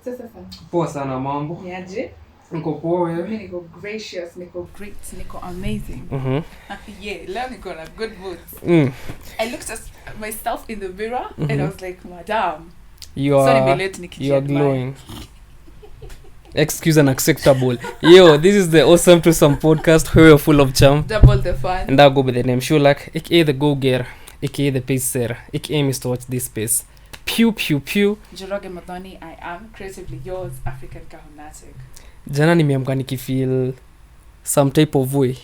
Sasa poa sana mambo. Niaje? Niko poa wewe? Mimi niko gracious, niko great, niko amazing. Yeah, leo niko na good mood. I looked at myself in the mirror and I was like, "Madam, you are glowing." Excuse unacceptable. Yo, this is the Awesome Twosome podcast where we're full of charm. Double the fun. And I'll go with the name Shulak, aka the go-getter, aka the pacer, aka Mr. Watch This Space. Pew, pew, pew. Njoroge Madhoni, I am creatively yours, African Kahunatic. Jana nimeamka nikifeel some type of way.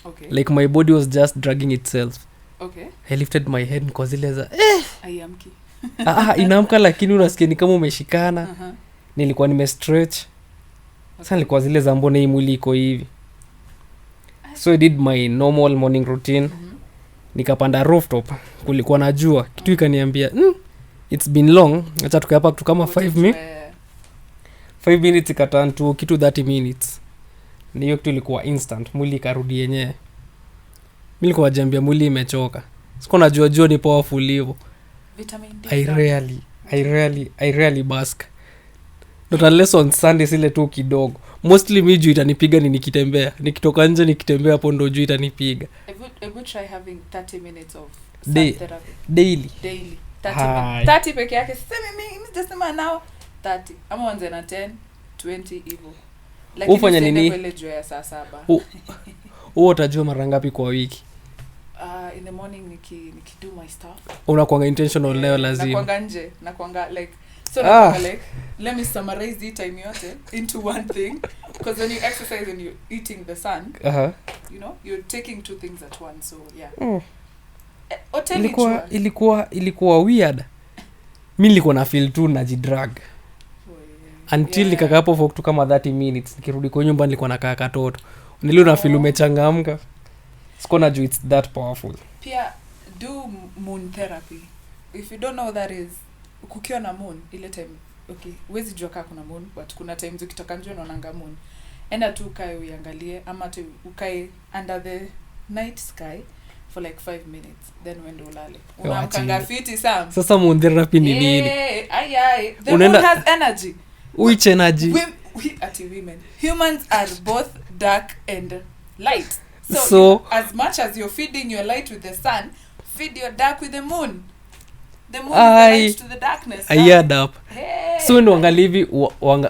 Okay. Like my body was just dragging itself. Okay. I lifted my head nikozile za I am ki. Inaamka lakini unasikia ni kama umeshikana. Nilikuwa nimestretch. Sasa nilikuwa zile za mbona hii mwili iko hivi. So I did my normal morning routine. Nikapanda rooftop. Kulikuwa na jua. Kitu ikaniambia, it's been long. Acha tukae hapa kama 5 minutes ikaturn to kitu 30 minutes. Ni hiyo kitu ilikuwa instant. Mwili ikarudi yenyewe. Mimi nilikuwa najambia mwili imechoka. Siko najua jua ni powerful hivyo. Vitamin D. I rarely bask. Not unless on Sunday sile tu kidogo. Mostly mi juu itanipiga ni nikitembea. Nikitoka nje nikitembea hapo ndo juu itanipiga. I would try having 30 minutes of therapy. Daily. 30 peke yake. Mimi just now 30. Ama wanze na 10, 20 hivyo. Lakini ufanya nini? Kwele juu ya saa 7. Utajua mara ngapi kwa wiki? In the morning nikido my stuff. Unakuanga intentional leo lazima. Nakuanga nje, nakuanga like like let me summarize the time yote into one thing, because when you exercise and you're eating the sun, you know, you're taking two things at once, so yeah. Ilikuwa weird. Mimi nilikuwa na feel tu najidrag until nikakaa hapo for kitu kama 30 minutes. Nikirudi kwa nyumba nilikuwa nakaa katoto. Nilio na feel umechangamka. Siko najua it's that powerful. Pia do moon therapy. If you don't know what that is, kukiwa na moon ile time, okay, huwezi jua kama kuna moon, but kuna times ukitoka nje unaona moon. Enda tu ukae uiangalie, ama tu ukae under the night sky for like 5 minutes, then uende ulale. Unaamka fiti sana. Sasa moon therapy ni nini? The moon has energy. Which energy? Women. Humans are both dark and light. So as much as you're feeding your light with the sun, feed your dark with the moon. The moon is the light to the darkness. I add up. Hey. So when uangalie hivi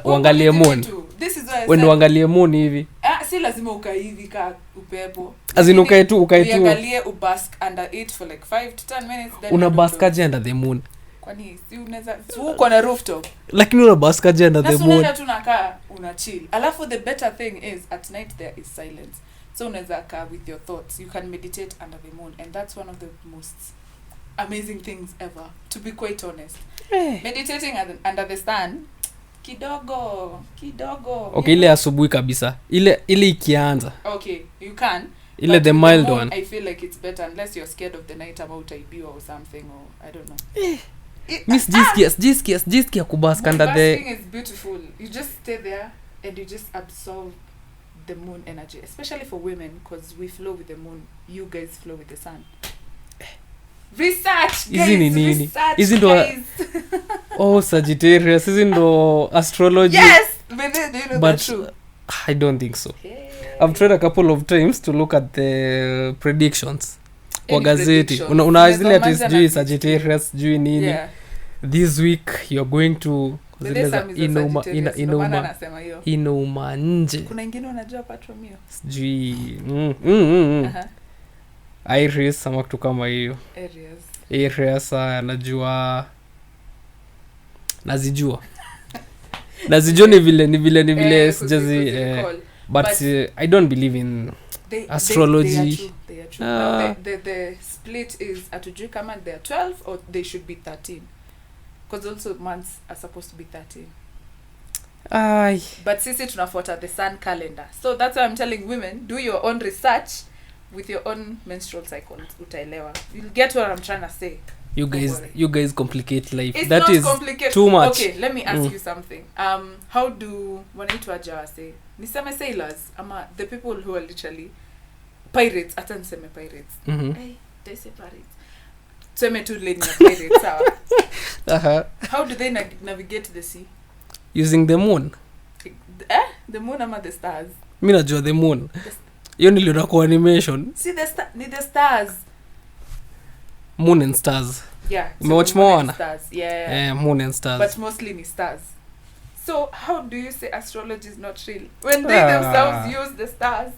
uangalie moon. This is why when uangalie moon hivi. Si lazima ukae hivi ka upepo. Azin ukae tu. Uangalie ubask under it for like 5 to 10 minutes, then unabaskaje under the moon. Kwani si unaweza uko na rooftop. Lakini unabaskaje under the moon. Sasa tunakaa una chill. Alafu the better thing is at night there is silence. So unaweza kaa with your thoughts. You can meditate under the moon, and that's one of the most amazing things ever, to be quite honest. Meditating under the sun kidogo. Okay, ile asubuhi kabisa. Ile ikianza. Okay, you can. Ile the mild one. I feel like it's better unless you're scared of the night about IBO or something, or I don't know. Miss Jiskia kubaska under the. Basking is beautiful. You just stay there and you just absorb the moon energy, especially for women, because we flow with the moon. You guys flow with the sun. Research, guys. Isn't Sagittarius, isn't astrology? Yes, but do you know but that's true? I don't think so. I've tried a couple of times to look at the predictions kwa gazeti. Unaazile at least Sagittarius juu nini. Yeah. This week you're going to inauma nje. Kuna ingine unajua patronio? Sijui. Aries ama kitu kama hiyo. Aries najua. Nazijua ni vile sijazi but I don't believe in astrology. They are true. The split is atujui kama they are 12 or they should be 13, because also months are supposed to be 13. But sisi tunafuata the sun calendar, so that's why I'm telling women, do your own research with your own menstrual cycles. Utaelewa. You'll get what I'm trying to say. You guys complicate life. It's that not is complicated. Too much. Okay, let me ask you something. How do wanaitwa say niseme sailors ama the people who are literally pirates, ata niseme pirates. Hey, they say pirates. Tuseme tu lane ya pirates sawa. How do they navigate the sea? using the moon. The moon ama the stars? Mi najua the moon. Hiyo niliona kwa animation. See ni the stars. Moon and stars. Yeah. Umewatch Moana? Stars. Yeah. Moon and stars. But mostly ni stars. So how do you say astrology is not real when they themselves use the stars?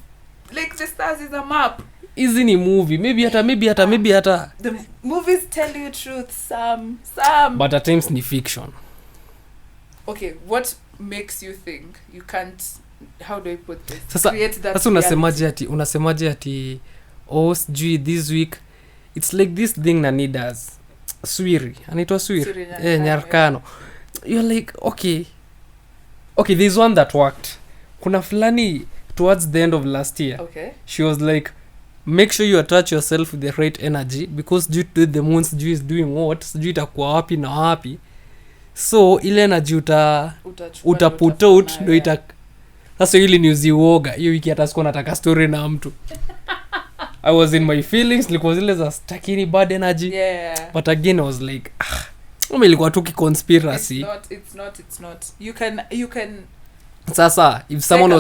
Like the stars is a map. Hizi ni movie. Maybe hata. The movies tell you truth. Some. But at times ni fiction. Okay, what makes you think you can't? How do I put this? Create that. Sasa unasemaje ati sijui this week it's like this thing na needers. Swiri. Anaitwa Swiri. Nyarkano. You're like, okay, there's one that worked. Kuna fulani towards the end of last year. Okay. She was like, make sure you attach yourself with the right energy because due to the moon's due is doing what? Sijui itakuwa wapi na wapi. So ile energy uta put out ndio sasa ili news uoga. Hiyo wiki hata sikuwa nataka story na mtu. I was in my feelings, nilikuwa zile za stakini bad energy. Yeah. But again I was like, ilikuwa tu conspiracy. It's not. You can Sasa if someone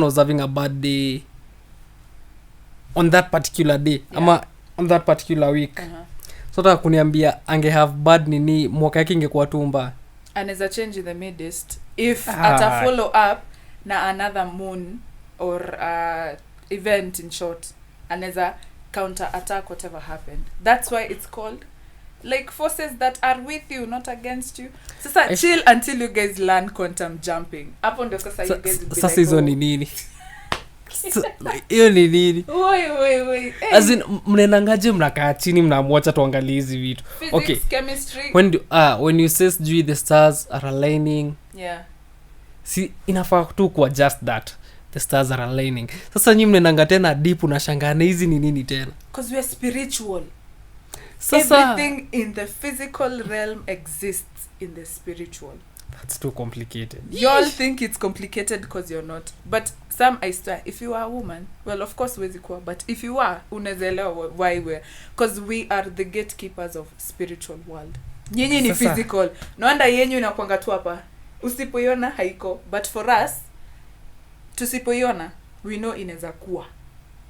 was having a bad day on that particular day, ama on that particular week. Sota kuniambia ange have bad nini mwaka yake ingekuwa tu mbaya. Anaweza change in the midst if ata follow up na another moon or event in short. Anaweza counter attack whatever happened. That's why it's called like forces that are with you, not against you. Sasa chill until you guys learn quantum jumping. Hapo ndio sasa you guys will be sasa hizo ni nini? Hiyo ni nini? Wait. As in mnenangaje mnakaa chini mnaamwacha tuangalie hizi vitu. Physics, okay. Chemistry. When you say the stars are aligning. Yeah. Si inafaa tu kwa just that. The stars are aligning. Sasa nyinyi mnenanga tena deep unashangana hizi ni nini tena? Because we are spiritual. Sasa everything in the physical realm exists in the spiritual. That's too complicated. Y'all think it's complicated because you're not. But some, I swear, if you are a woman, well, of course, wezi kuwa. But if you are, unaelewa why we're. Because we are the gatekeepers of spiritual world. Nyenye ni physical. No wonder yenyu inakuanga tu hapa. Usipoiona haiko. But for us, tusipoiona, we know inaweza kuwa.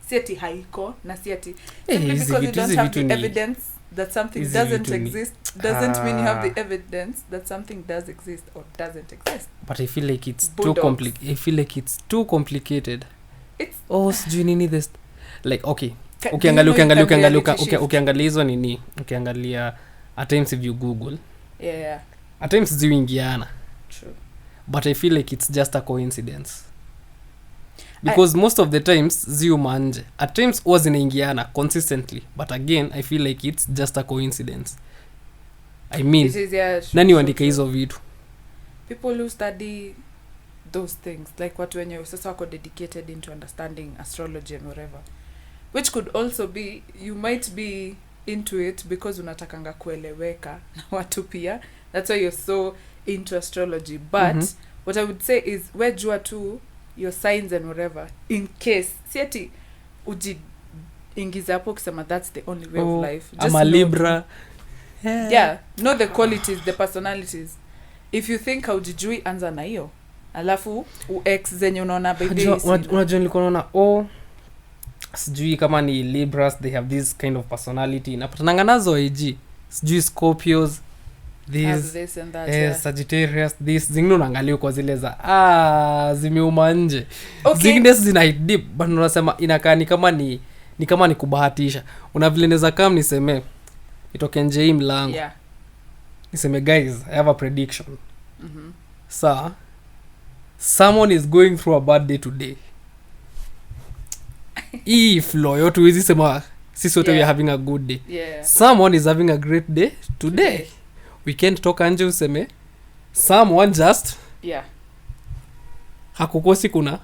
Si ati haiko na si ati. Simply because you don't have the evidence that something doesn't exist doesn't mean you have the evidence that something does exist or doesn't exist. But I feel like it's too complicated. It's sijui nini this like okay. Ukiangalia hizo nini? Ukiangalia at times if you Google. Yeah. At times ziuingiana. True. But I feel like it's just a coincidence. Because most of the times ziuma nje. At times huwa zinaingiana consistently. But again, I feel like it's just a coincidence. I mean, nani waandika hizo vitu? People who study those things. Like watu wenye sasa wako dedicated into understanding astrology and whatever. Which could also be, you might be into it because unatakanga kueleweka na watu pia. That's why you're so into astrology. But what I would say is, wejua tu your signs and whatever in case si ati ujiingiza hapo kusema that's the only way of life. Just I'm a Libra. Yeah, know the qualities, the personalities. If you think haujijui, anza na hiyo. Alafu ex zenye unaona baby. Unajua nilikuwa naona sijui kama ni Libras, they have this kind of personality. Napatananga nazo IG. Sijui Scorpios, this and that, Sagittarius, this zingine unaangalia kwa zile za zimeuma nje. Okay. Zingine zina deep but unasema inakaa ni kama ni kubahatisha. Una vile neza kama niseme itoke nje hii mlango. Yeah. Niseme guys, I have a prediction. Sir, someone is going through a bad day today. If loyo tuwezi sema sisi wote we are having a good day. Yeah. Someone is having a great day today. We can't talk anje useme someone just hakukosi kuna.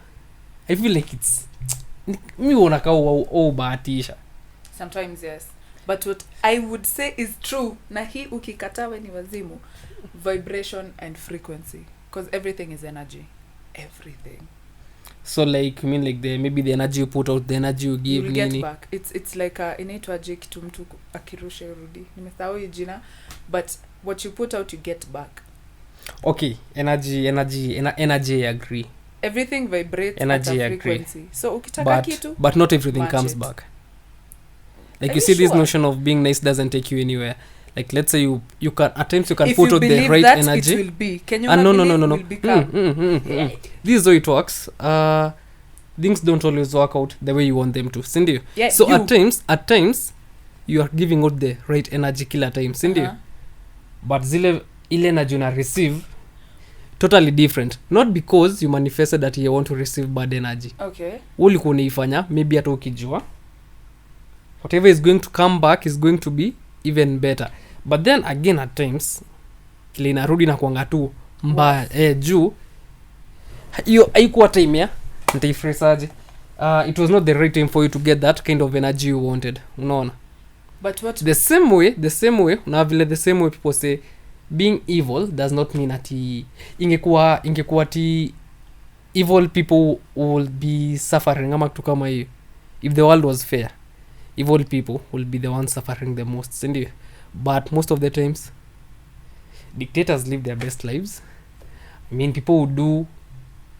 I feel like it's mi unakaa ubahatisha. Sometimes yes. But what I would say is true, na hii ukikataa we ni wazimu, vibration and frequency, because everything is energy. Everything. So like you mean like maybe the energy you put out, the energy you give, you'll get back. It's like inaitwaje kitu mtu akirusha urudi. Nimesahau jina, but what you put out you get back. Okay, energy I agree. Everything vibrates Energy, at I a agree. frequency. So ukitaka kitu, But not everything match comes it. back. Like Are you you see this sure? notion of being nice doesn't take you anywhere. Like let's say you can at times you can if put you out the believe right that energy. it will be. Can you No, believe no. will become? This is how it works. Things don't always work out the way you want them to, sindio? Yeah, So you. at times you are giving out the right energy kila time, sindio? Uh-huh. But ile energy una receive totally different, not because you manifested that you want to receive bad energy. Okay. Ulikuwa unaifanya maybe hata ukijua whatever is going to come back is going to be even better, but then again at times kile inarudi na kuanga tu mbaya. Juu hiyo haikuwa time ya nitaifresaje, it was not the right time for you to get that kind of energy you wanted, unaona? But what the same way na vile the same way people say being evil does not mean ati ingekuwa ti evil people will be suffering ama kitu kama hiyo. If the world was fair, evil people will be the ones suffering the most, sindio? But most of the times dictators live their best lives. I mean, people who do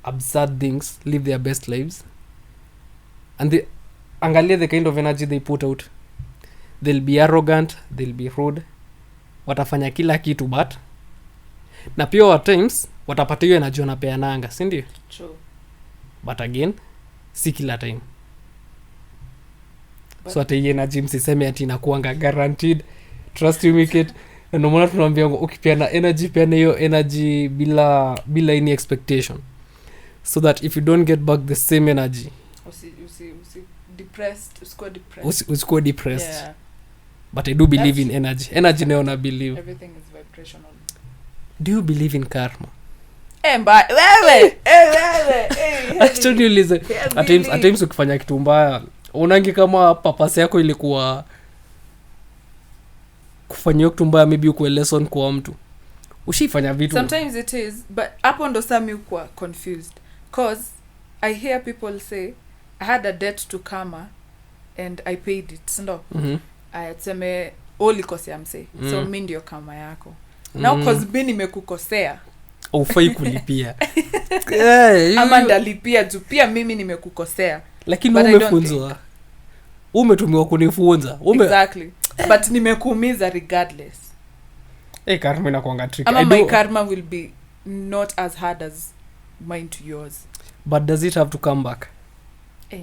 absurd things live their best lives, and angalia the kind of energy they put out. They'll be arrogant, they'll be rude, watafanya kila kitu, but na pia at times watapata hiyo energy wanapeananga, sindio? True. But again si kila time. So ati hiyo energy msiseme ati inakuanga guaranteed, trust you make it. Na ndio maana tunaambia ukipeana energy, peana hiyo energy bila any expectation, so that if you don't get back the same energy usi depressed, usikuwa depressed. Yeah. But I do believe in energy nayo na believe. Everything is vibrational. Do you believe in karma? Wewe Actually niulize, at times ukifanya kitu mbaya unangi kama papasi yako ilikuwa kufanyia kitu mbaya, maybe ukuwe lesson kwa mtu ushifanya vitu. Sometimes it is, but hapo ndo sami ukwa confused, cause I hear people say I had a debt to karma and I paid it, ndo ayaseme ulikosea mse, so mi ndio kama yako now, cause mi nimekukosea ufai kulipia ama ndalipia juu pia mimi nimekukosea, lakini umefunzwa, umetumiwa kunifunza exactly, but nimekuumiza regardless. Karma inakuanga tricky. Ama my karma will be not as hard as mine to yours, but does it have to come back?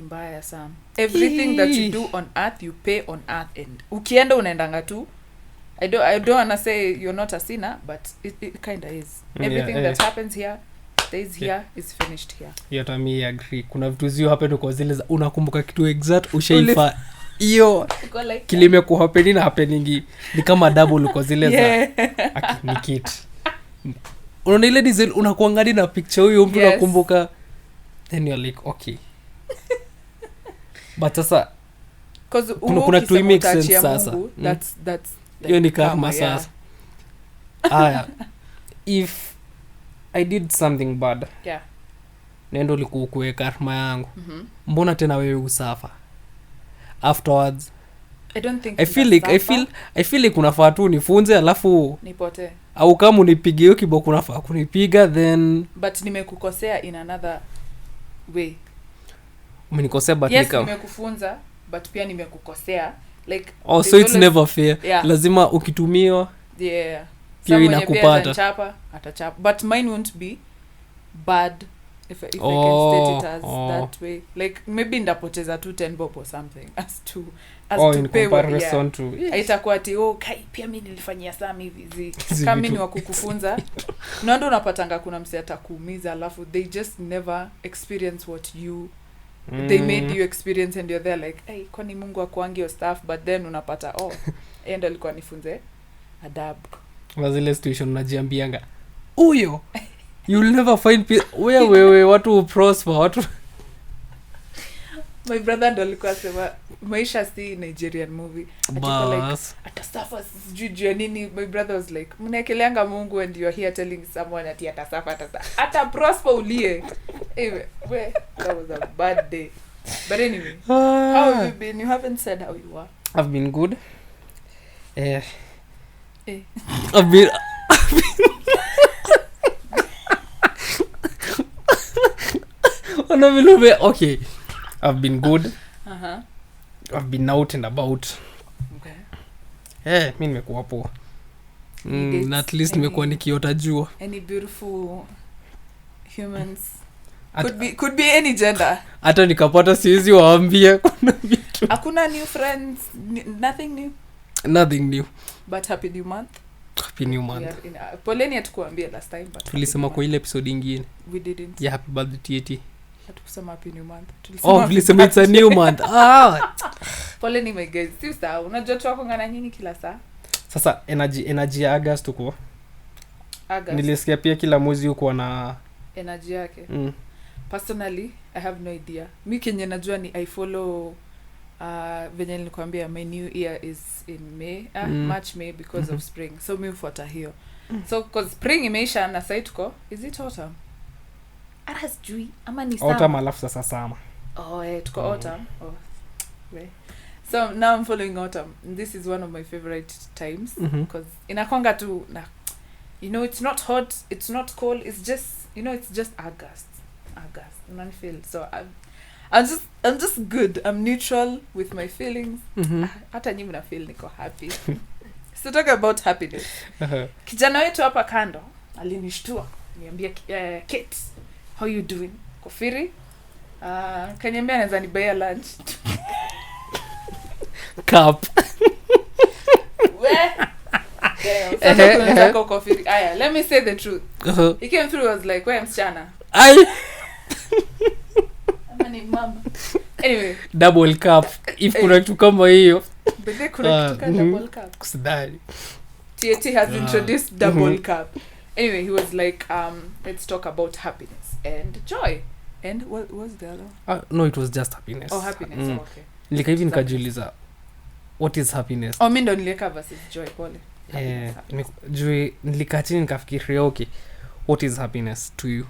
Mbaya sana. Everything that you do on earth you pay on earth, and ukienda unaendanga tu. I don't wanna say you're not a sinner, but it kind of is. Everything that happens here stays here, is finished here. Yeah, I agree. Kuna vitu zio happen kwa zile unakumbuka kitu exact ushaifa hiyo kilime ku happen na happening ni kama double kwa zile za ni kit. Unaona ile diesel unakuangalia na picture huyo mtu unakumbuka, then you're like okay. But sasa cause kuna to make sense sasa. That's hiyo ni karma sasa. Aya, if I did something bad, nendo likuwe karma yangu, mbona tena wewe usafa afterwards? I don't think I feel like unafaa tu nifunze alafu nipote, au kama unipige hiyo kiboko unafaa kunipiga, then but nimekukosea in another way. Umenikosea but nimekufunza but pia nimekukosea, like so it's never fair. Lazima ukitumiwa pia inakupata atachapa, but mine won't be bad if I can state it as that way, like maybe ndapoteza tu 10 bob or something as to in pay comparison to haitakuwa ati kai pia mimi nilifanyia Sam hivi kama mimi ni wa kukufunza ndio unapatanga kuna mse atakuumiza alafu they just never experience what you they made you experience, and you're there like hey, kwani Mungu akuangi your stuff, but then unapata enda alikuwa nifunze adabu. Wazile situation unajiambianga huyo you'll never find peace wewe watu prosper watu. My brother ndo alikuwa sema maisha si Nigerian movie, ati like atasafa sijui nini. My brother was like mnaekeleanga Mungu and you're here telling someone ati atasafa ata prosper ulie. Anyway, that was a bad day, but anyway, how have you been? You haven't said how you are. I've been good. I've been Ona vile okay. I've been good. Uh-huh. I've been out and about. Okay. Mi nimekuwa poa. Any Na at least any- nimekuwa nikiota jua. Any beautiful humans. Could be any gender. Hata nikapata siwezi waambia kuna vitu. Hakuna new friends, nothing new. Nothing new. But happy new month. Happy new month. Poleni hatukuambia last time but Tulisema kwa ile episode ingine. we didn't. Yeah, happy birthday TT. Hatukusema happy new month. Tulisema it's a new month. Poleni my guys. Si sawa. Unajua tu wako ngana nyinyi kila saa. Sasa energy ya August uko. August. Nilisikia pia kila mwezi uko na Energy yake. Personally, I have no idea. Mi kenye najua ni I follow venye nilikwambia my new year is in May, March May because of spring. So mi ufuata hiyo. So cause spring imeisha na sasa tuko is it autumn? Ara sijui ama ni summer. autumn alafu sasa summer. Tuko autumn. Right. So now I'm following autumn. This is one of my favorite times because inakwanga tu na it's not hot, it's not cold, it's just it's just August. I feel so I'm just good. I'm neutral with my feelings. Hata nyinyi mna feel niko happy. So talk about happiness. Kijana wetu hapa kando alinishtua. Niambia Kate, how you doing? Kofiri? Kaniambia anaweza nibaya lunch. Cup. Let me say the truth. He came through, was like, where msichana? Amani mama. Anyway, double cup. If kuna kitu kama hiyo. But kuna kitu kama double cup. Kusidari. TAT has introduced double cup. Anyway, he was like, let's talk about happiness and joy. And what was the other? No, it was just happiness. Oh, happiness. Oh, okay. Nilika hivi nikajiuliza, what is happiness? Mi ndo nilieka versus joy pole. Juu nilikaa chini nikafikiria, okay, what is happiness to you?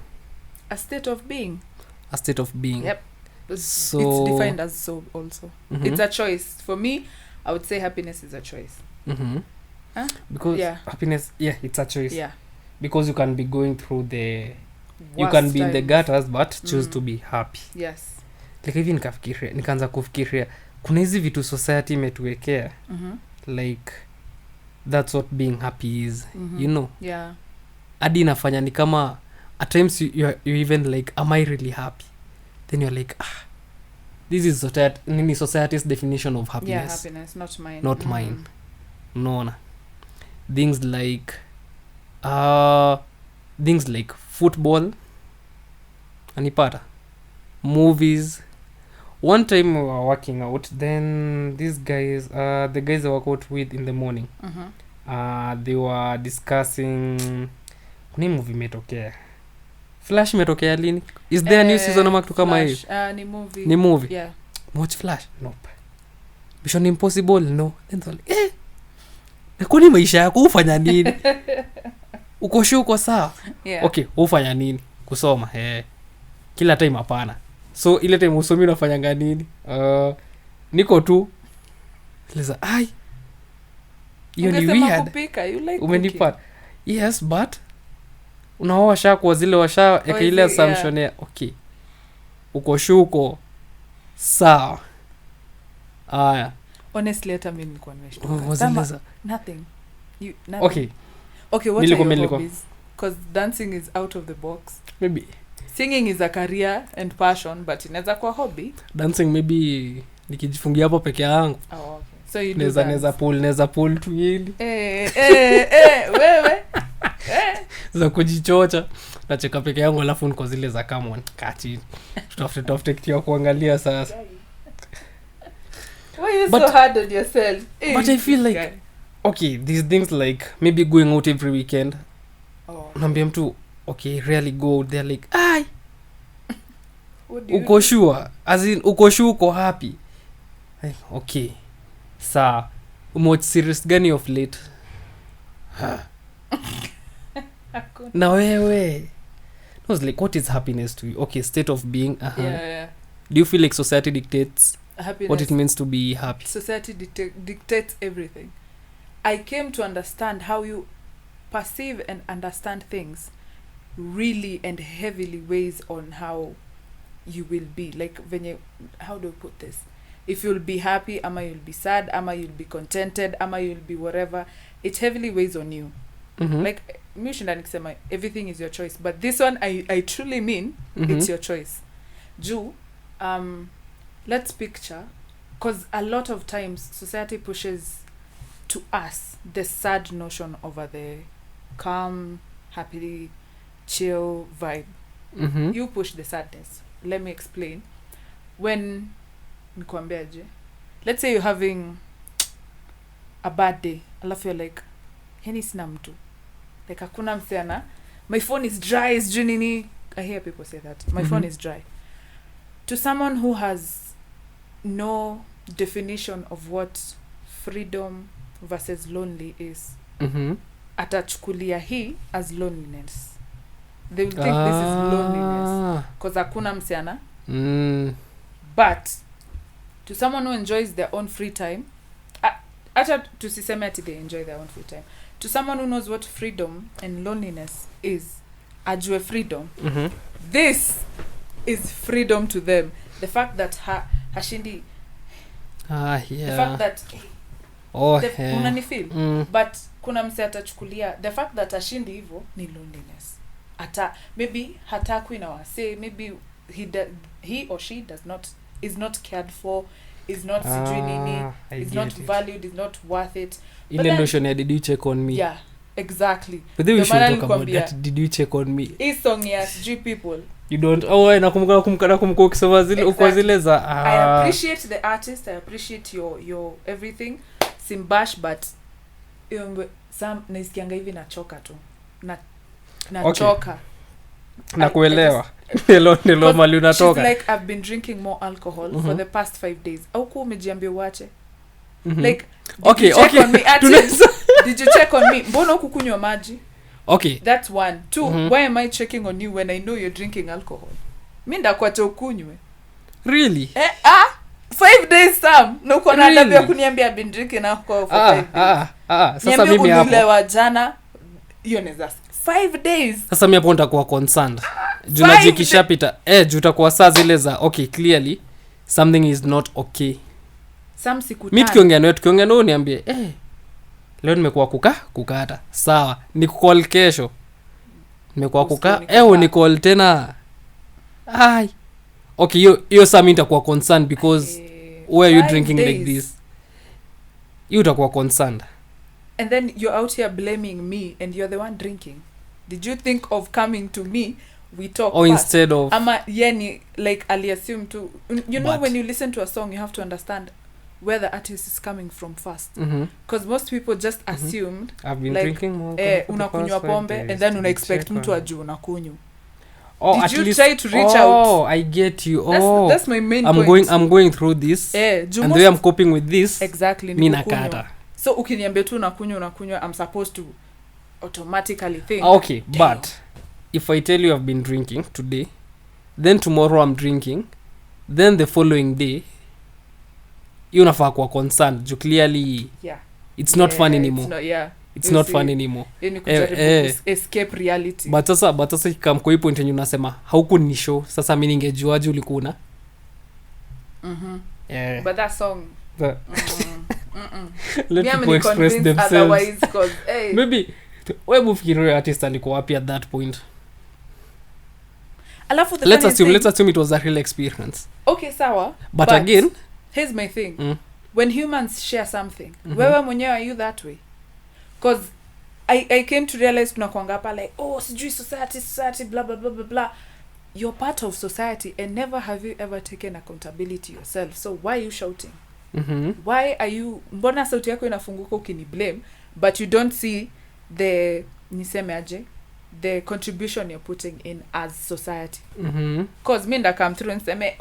A state of being. A state of being. Yep. So it's defined as so also. It's a choice. For me, I would say happiness is a choice. Huh? Because happiness, it's a choice. Yeah. Because you can be going through the you can be in the gutters but choose to be happy. Yes. Like hivi nikaanza kufikiria kuna hizi vitu society imetuwekea. Like that's what being happy is. You know? Yeah. Hadi inafanya ni kama at times you even like, am I really happy? Then you're like, this is society's definition of happiness. Yeah, happiness, not mine. Not mine. No. Things like football, anipata, movies. One time we were working out, then these guys, the guys I work out with in the morning, they were discussing ni movie imetokea. Flash imetokea lini? Is there a new season ama kitu kama hiyo? Ni movie. Yeah. Watch Flash? Nope. Mission Impossible? No. Then they're like, nakuni maisha yako ufanya nini? Uko shuko sawa? Yeah. Okay, ufanya nini? Kusoma. Kila time hapana. So ile time usomi unafanyanga nini? Niko tu. Liza, hiyo ni weird. Kupika, you like umenipata. Yes, but unaosha kwa zile washa ile assumption ya okay. Uko shuko sawa. Honestly hata mimi nilikuwa nimeshtuka. Nothing. Okay. Okay, what are your hobbies? Because dancing is out of the box. Maybe singing is a career and passion, but inaweza kuwa hobby. Dancing maybe nikijifungia hapo peke yangu. Okay. So you do neza pull tu hili. Wewe. Za kujichocha. Nacheka peke yangu alafu niko zile za come on, kati. Tutafute kitu ya kuangalia sasa. Why you so hard on yourself? But I feel like okay, these things like maybe going out every weekend. Naambia mtu okay, really go out there like uko sure, as in uko sure uko happy. Okay, saa umewatch series gani of late? Na wewe I was like, what is happiness to you? Okay, state of being. Yeah. Do you feel like society dictates happiness, what it means to be happy? Society dictates everything. I came to understand how you perceive and understand things really and heavily weighs on how you will be like venye, how do I put this, if you'll be happy ama you'll be sad ama you'll be contented ama you'll be whatever, it heavily weighs on you. Like mi ushinda nikisema everything is your choice, but this one I truly mean it's your choice. Juu let's picture, because a lot of times society pushes to us the sad notion over the calm, happy, chill vibe. You push the sadness. Let me explain. When nikwambiaje, let's say you're having a bad day, alafu you're like, heni sina mtu, like hakuna msichana, my phone is dry, is nini. I hear people say that my phone is dry. To someone who has no definition of what freedom versus lonely is, atachukulia hii as loneliness. They will think this is loneliness because hakuna msichana. But to someone who enjoys their own free time, acha tusiseme ati they enjoy their own free time, to someone who knows what freedom and loneliness is, ajue freedom, this is freedom to them. The fact that hashindi, the fact that unanifeel, but kuna mse atachukulia the fact that hashindi hivyo ni loneliness. Ata maybe hatakui na wase, maybe he or she is not cared for, is not sijui nini, is not valued, is not worth it. Ile notion ya did you check on me? Yeah, exactly. But then we should talk about that. Did you check on me? Hii song ya sijui people. You don't. Nakumbuka ukisema zile uko zile za I appreciate the artist, I appreciate your everything. Simbash, but some naisikianga hivi nachoka tu. Nachoka. Nakuelewa. Nilo mali unatoka. She's like, I've been drinking more alcohol for the past 5 days. Au ku umejiambia uache? Like, did you check on me? Did you check on me? Mbona ukukunywa maji? Okay. That's one. Two, why am I checking on you when I know you're drinking alcohol? Mi ndakuacha ukunywe. Really? 5 days Sam. Na uko na adabu ya kuniambia I've been drinking alcohol for 5 days. Sasa mimi hapo. Nilewa jana. Hiyo ni 5 days. Sasa mimi hapo nitakuwa concerned. Juu najikishapita. Juu utakuwa saa zile za okay, clearly something is not okay. Some siku mimi tukiongea nao niambie leo nimekuwa kukata. Sawa. Nikucall kesho. Nimekuwa ni call tena. Okay, hiyo saa mimi nitakuwa concerned because why are you drinking days like this? You utakuwa concerned. And then you're out here blaming me and you're the one drinking. Did you think of coming to me? We talk or fast. Instead of yani like Ali assume to know when you listen to a song you have to understand where the artist is coming from first, because most people just assumed I've been drinking more unakunywa pombe and then una expect mtu ajue unakunywa. Did at you least try to reach out? I get you. That's my main point. I'm going through this and the way I'm coping with this exactly mimi nakata. So ukiniambia tu unakunywa I'm supposed to automatically think okay. Damn. But if I tell you I've been drinking today, then tomorrow I'm drinking, then the following day you unafaa kuwa concerned. You clearly it's not fun anymore. It's not fun anymore. Escape reality. But sasa kama kwa point yenye unasema haukuni show, sasa mimi ningejuaje ulikuwa but that song let people express themselves cause maybe wewe ufikiri artist alikuwa wapi at that point. Alafu let's assume it was a real experience. Okay, sawa. But again, here's my thing. When humans share something, wewe mwenyewe are you that way? Cause I came to realize tunakuanga hapa like sijui society blah blah blah blah blah. You're part of society and never have you ever taken accountability yourself. So why are you shouting? Why are you mbona sauti yako inafunguka ukini blame but you don't see the the contribution you're putting in as society? Cause me nda come through and say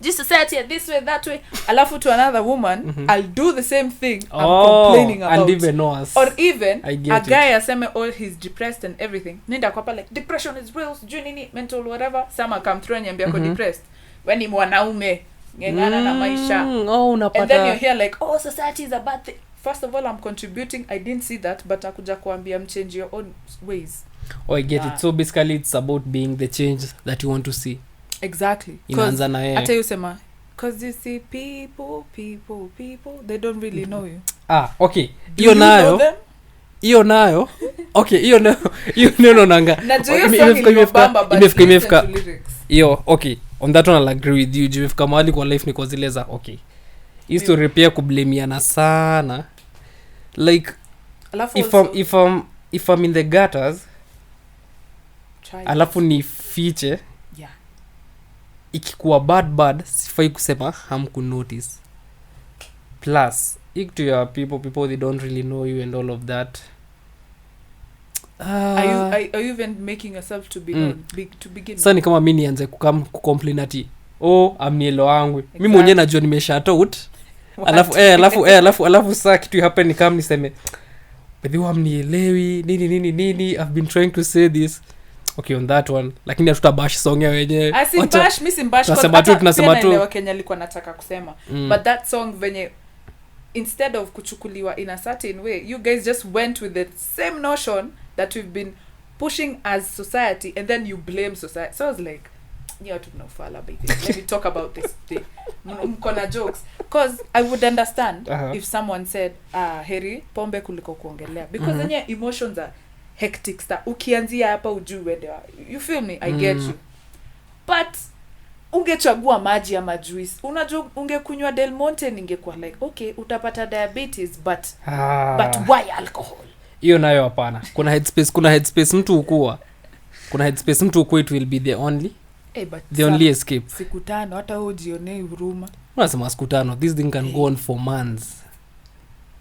this society this way that way, alafu to another woman I'll do the same thing I'm complaining about, and even us. Or even a guy aseme he's depressed and everything, nenda kwa like depression is real, nini mental whatever, sama come through and niambia ko depressed when ni mwanaume ngengana na maisha. Unapata and then you hear like society is a bad thing. First of all, I'm contributing, I didn't see that, but akuja kuambia change your own ways. I get it. So basically it's about being the change that you want to see. exactly inaanza na hata yusema cause you see people they don't really know you. Okay, hiyo nayo okay, hiyo neno nanga imefika hiyo. Okay, on that one I'll agree with you. Imefika mahali kwa life ni kwa zile za okay, history pia kublamiana sana, like if I'm in the gutters alafu ni fiche ikikuwa bad sifai kusema hamku notice. Plus to your people they don't really know you and all of that. Are you even making yourself to be known to begin? Sasa ni kama mimi nianze kucomplain ati amnielo wangu mimi mwenyewe najua nimeshout out alafu sasa kitu happen ni kama niseme but amnielewi nini I've been trying to say this. Okay, on that one lakini hatutabash song ya wenyewe. Asimbash misimbash tunasema tu Kenya alikuwa nataka kusema but that song venye instead of kuchukuliwa in a certain way, you guys just went with the same notion that we've been pushing as society and then you blame society. So I was like, yeah, to no fala baby. Let me talk about this today. Mkona jokes because I would understand if someone said heri pombe kuliko kuongelea because then your emotions are hectic stuff. Ukianzia hapa ujue wende. You feel me? I get you. But ungechagua maji ama juice. Unajua ungekunywa Del Monte ningekuwa like okay, utapata diabetes but why alcohol? Hiyo nayo hapana. Kuna headspace mtu ukua. It will be the only the only escape. Siku 5 hata ujione huruma. Unasema siku 5 this thing can go on for months.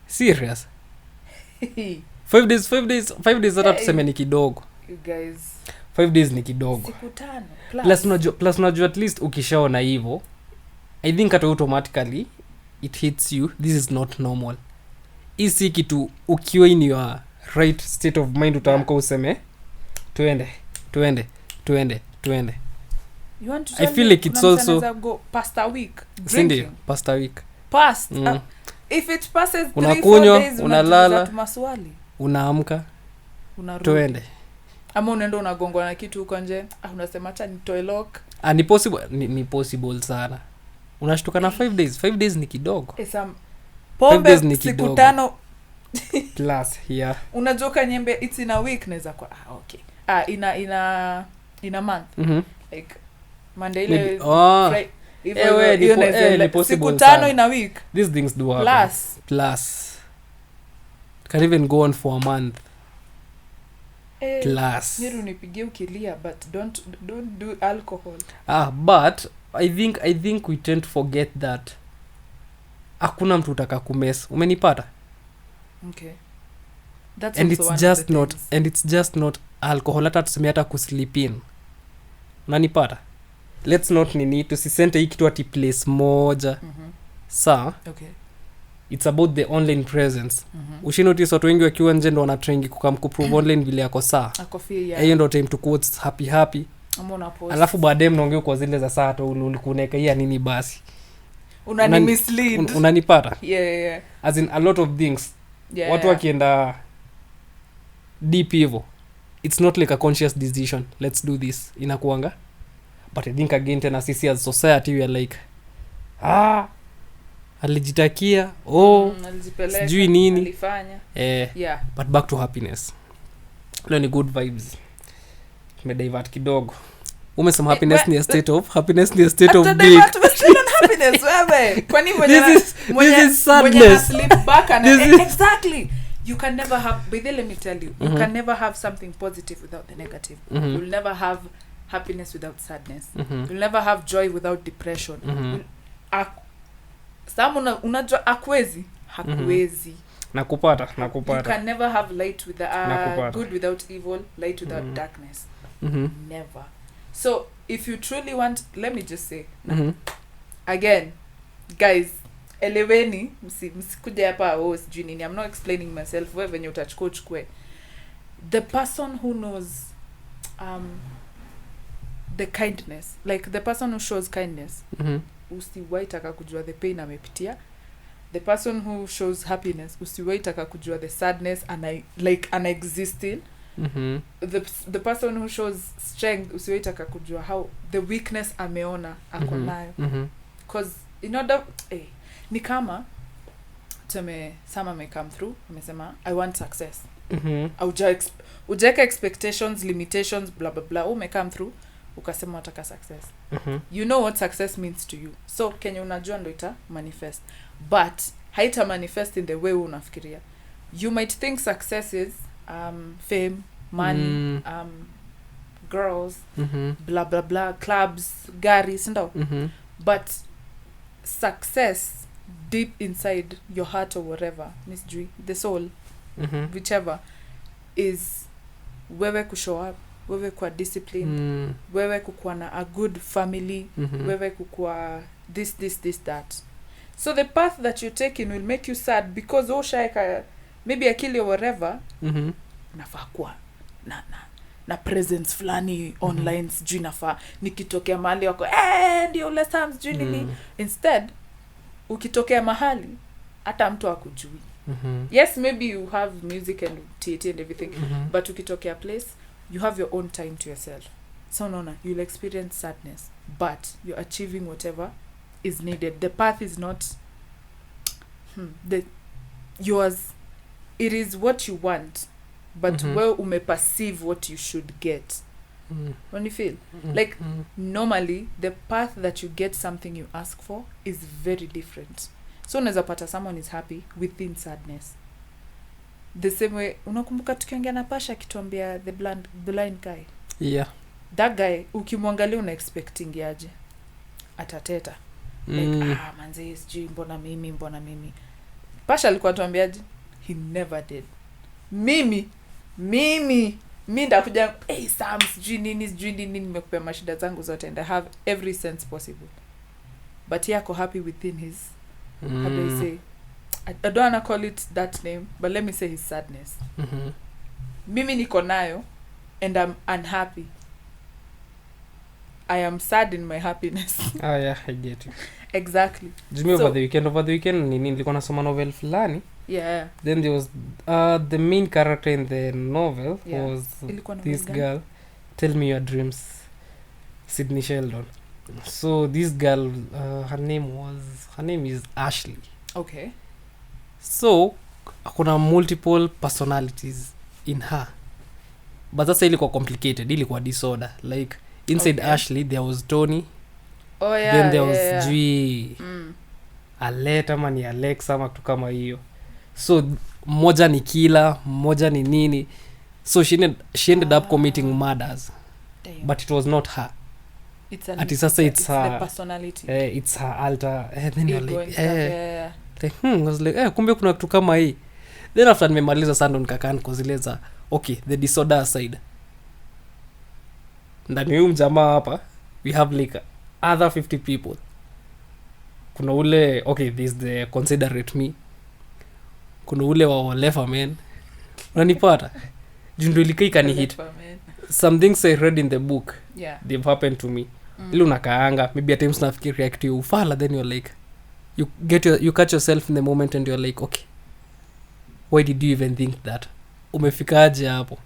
Serious. 5 days hata tuseme ni kidogo. You guys 5 days ni kidogo. Siku 5 plus unajua at least ukishaona hivyo I think hata automatically it hits you this is not normal. Isi kitu ukiwa in your right state of mind utaamka useme twende. You want to I feel like it's also go past a week drinking. Past a week. If it passes 3-4 days unalala maswali. Unaamka. Unarudi. Twende. Ama unaenda unagongwa na kitu huko nje. Unasema acha nitoe lock. Ni possible sana. Unashtuka na 5 days. 5 days ni kidogo. Pombe siku 5 plus yeah. Unajoka nyembe it's in a week naweza kwa okay. In a month. Like Monday ile Friday. Ni possible siku 5 in a week. These things do happen. Plus can even go on for a month. Plus niru nipigie ukilia but don't do alcohol. But I think we tend to forget that hakuna mtu utaka kumess. Umenipata? Okay. That's and also it's just not alcohol. Hata tuseme hata kusleep in. Unanipata? Let's not tusisente hii kitu ati place moja. Okay. It's about the online presence. Ushinotice watu wengi wakiwa nje ndo wanatrengi kuprove online vile yako saa. Hiyo ndo time to quotes happy. Alafu baadaye mnaongea kwa zile za saa to ulikuneka hii nini basi. Unani mislead. Unanipata? Yeah. As in a lot of things. Yeah. Watu wakienda deep hivyo. It's not like a conscious decision. Let's do this. Inakuanga. But I think again tena sisi as society we are like alijitakia sijui nini alifanya but back to happiness. Leo ni good vibes. Tumedivert kidogo. Umesema happiness ni a state of being. Happiness wewe kwani this is sadness. Sleep back and exactly you can never have let me tell you you can never have something positive without the negative. You'll never have happiness without sadness. You'll never have joy without depression. Samu unajua hakuwezi nakupata you can never have light with good without evil, light without darkness. Never. So if you truly want, let me just say again guys, eleweni msikuja hapa sijui nini. I'm not explaining myself. Wewe venye utachukue the person who knows the kindness, like the person who shows kindness, usiwaitaka kujua the pain amepitia. The person who shows happiness, usiwaitaka kujua the sadness and existing. the person who shows strength usiwaitaka kujua how the weakness ameona ako nayo because in order ni kama Sama may come through amesema I want success ujaweka expectations limitations blah blah blah may come through ukasema unataka success you know what success means to you so Kenya unajua ndo ita manifest but haita manifest in the way unafikiria you might think success is fame money girls blah blah blah clubs gari sindo but success deep inside your heart or whatever misjui the soul whichever is wewe kushow up wewe kuwa disciplined wewe kukuwa na a good family wewe kukuwa this that so the path that you take in will make you sad because oshaika maybe akili or whatever nafaa kuwa na presence fulani online sijui nafaa nikitokea mahali wako ndio last time sijui nini instead ukitokea mahali hata mtu akujui yes maybe you have music and theater and everything but ukitokea place you have your own time to yourself so no you'll experience sadness but you're achieving whatever is needed the path is not yours it is what you want but where umeperceive what you should get when you feel like normally the path that you get something you ask for is very different so unaweza pata someone is happy within sadness the same way unakumbuka tukiongea na Pasha kituambia the blind guy yeah that guy ukimwangalia una expecting aje atateta like manze sijui mbona mimi Pasha alikuwa tuambiaje he never did mimi ndakuja Sam sijui nini nimekupea mashida zangu zote and I have every sense possible but he ako happy within his how do I say I don't wanna call it that name but let me say his sadness mimi niko nayo and I'm unhappy I am sad in my happiness yeah I get you exactly Jimmy over the weekend nilikuwa nasoma novel fulani yeah then there was the main character in the novel was this girl Tell Me Your Dreams Sydney Sheldon so this girl her name is Ashley okay so kuna multiple personalities in her but sasa ilikuwa complicated ilikuwa disorder like inside Ashley there was Tony then there was Jui Aleta ama ni Alex ama kitu kama hiyo so mmoja ni killer mmoja ni nini so she ended up committing murders but it was not her it's her personality it's her alter then you're like I was like kumbe kuna kitu kama hii then after nimemaliza sando nikakaa nikozileza okay the disorder aside ndani huyu mjamaa hapa we have like other 50 people kuna ule okay there's the considerate me kuna ule wa lefa man unanipata jundo ilikai kani hit some things I read in the book they've happened to me ile unakaanga maybe at times nafikiri react to ufala then you're like you catch yourself in the moment and you're like okay why did you even think that umefikaje hapo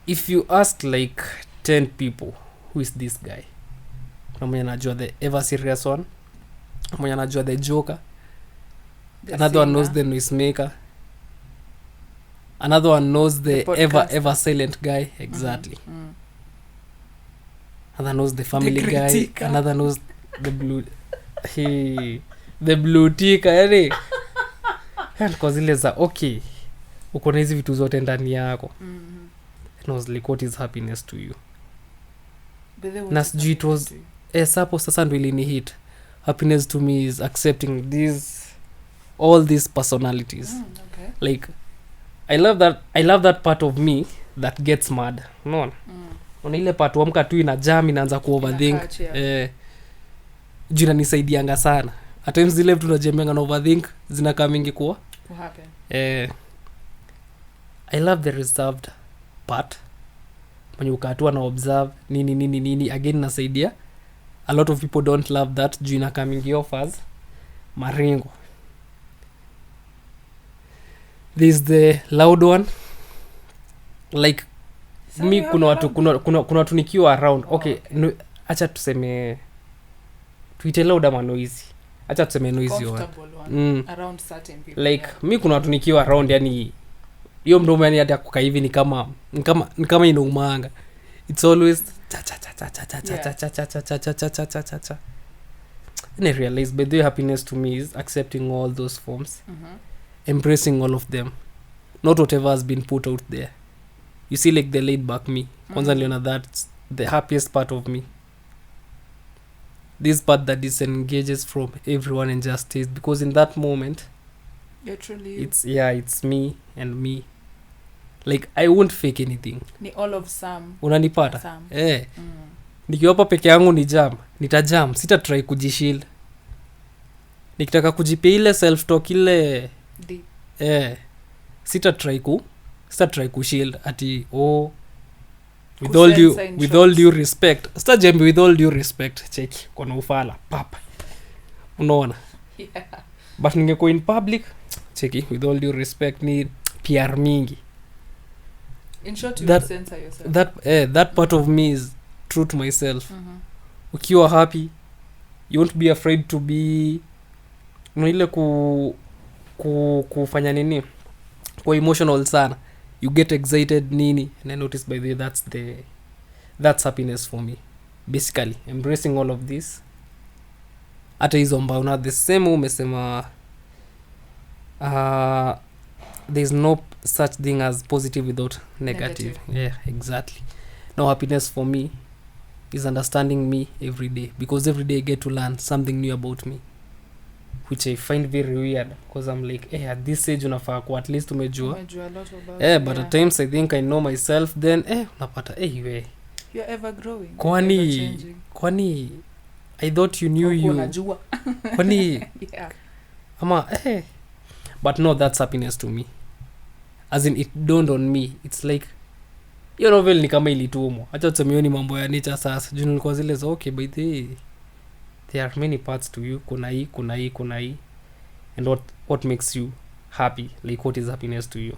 if you ask like 10 people who is this guy mwenye anajua the ever serious one mwenye anajua the joker another one knows the noise maker another one knows the ever silent guy exactly another knows the family guy another knows the blue tick yani kwa zile za okay uko na hizi vitu zote ndani yako knows like what is happiness to you na sijui it was sapo sasa ndo ilini hit happiness to me is accepting all these personalities like I love that part of me that gets mad unaona una ile part wamka tu ina jam inaanza ku overthink jina nisaidianga sana at times zile vitu tunajemanga na overthink zinakaa mingi kuwa happen I love the reserved part when you katua na observe nini again nasaidia a lot of people don't love that juu inakaa mingi offers maringo there's the loud one like So mi you have kuna a watu long- kuna watu nikiwa around Oh, okay, okay. no, acha tuseme tuite loud ama noisy, acha tuseme noisy one. comfortable one Mm. around certain people. Like yeah. mi kuna watu nikiwa around yani hiyo mdomo yani hata kukaa hivi ni kama inaumanga, it's always cha cha cha cha cha cha cha cha cha cha cha cha cha cha cha cha cha. And I realize by the way, happiness to me is accepting all those forms, Mhm. embracing all of them, not whatever has been put out there. You see like the laid back me, kwanza niliona that's the happiest part of me, this part that disengages from everyone and just stays, because in that moment You're truly you. it's me and me, like I won't fake anything, Ni all of some unanipata some. nikiwapa peke yangu ni nitajam, sita try kujishield, nikitaka kujipea ile self talk ile Deep. sita try kushield ati with Kusensa in all short. due respect, sita jembe with all due respect, cheki kona ufala papa, unaona. Yeah. But ningekuwa in public, cheki with all due respect ni PR mingi, In short, you That- censor yourself. that part of me is true to myself. Mhm. Ukiwa happy you won't be afraid to be no ile kufanya nini kwa emotional sana, you get excited nini, and I notice by the way that's happiness for me, basically embracing all of this. Hata hizo ambao na the same umesema there's no such thing as positive without negative. Yeah, exactly. No, happiness for me is understanding me every day, because every day I get to learn something new about me, which I find very weird, because I'm like at this age unafaa ku at least umejua Umejua a lot about but yeah. at times I think I know myself, then unapata we You're ever growing. Kwani- You're ever changing. kwani I thought you knew Huku you unajua. kwani Yeah. ama but no, that's happiness to me, as in it dawned on me, it's like hiyo novel ni kama ilitumwa, acha tuseme ni mambo ya nature. Sasa juu nilikuwa zile za okay, by the way, there are many parts to you, kuna hii and what makes you happy, like what is happiness to you,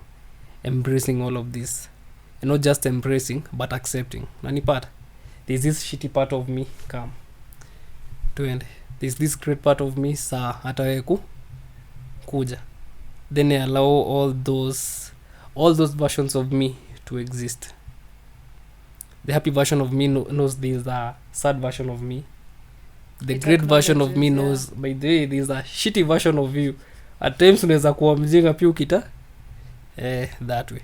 embracing all of this, and not just embracing but accepting. Nanipata there's this shitty part of me, come tuende, there's this great part of me, saa hata wewe kuja, then I allow all those versions of me to exist. The happy version of me knows there's a sad version of me, the It great version of me acknowledges, knows by the way there's a shitty version of you. At times unaweza kuwa mjinga pia ukita that way,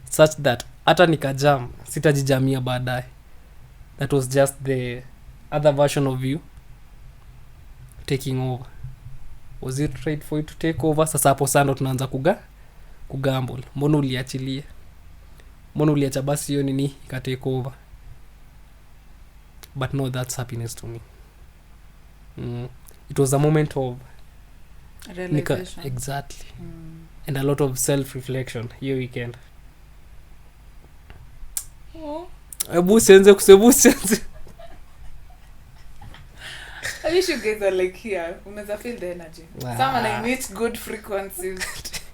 such that hata nikajam sitajijamia baadaye, that was just the other version of you taking over. Was it right for you to take over? Sasa hapo sana tunaanza kugamble, mbona uliachilia, mbona uliacha basi hiyo nini ika take over. But no, that's happiness to me. It was a moment of Realization. exactly, Mm. and a lot of self reflection hiyo weekend. Oh. Ebu sianze kusebusianze. I wish you guys are like here. Unaweza feel the energy. Ah. Someone I meet good frequencies.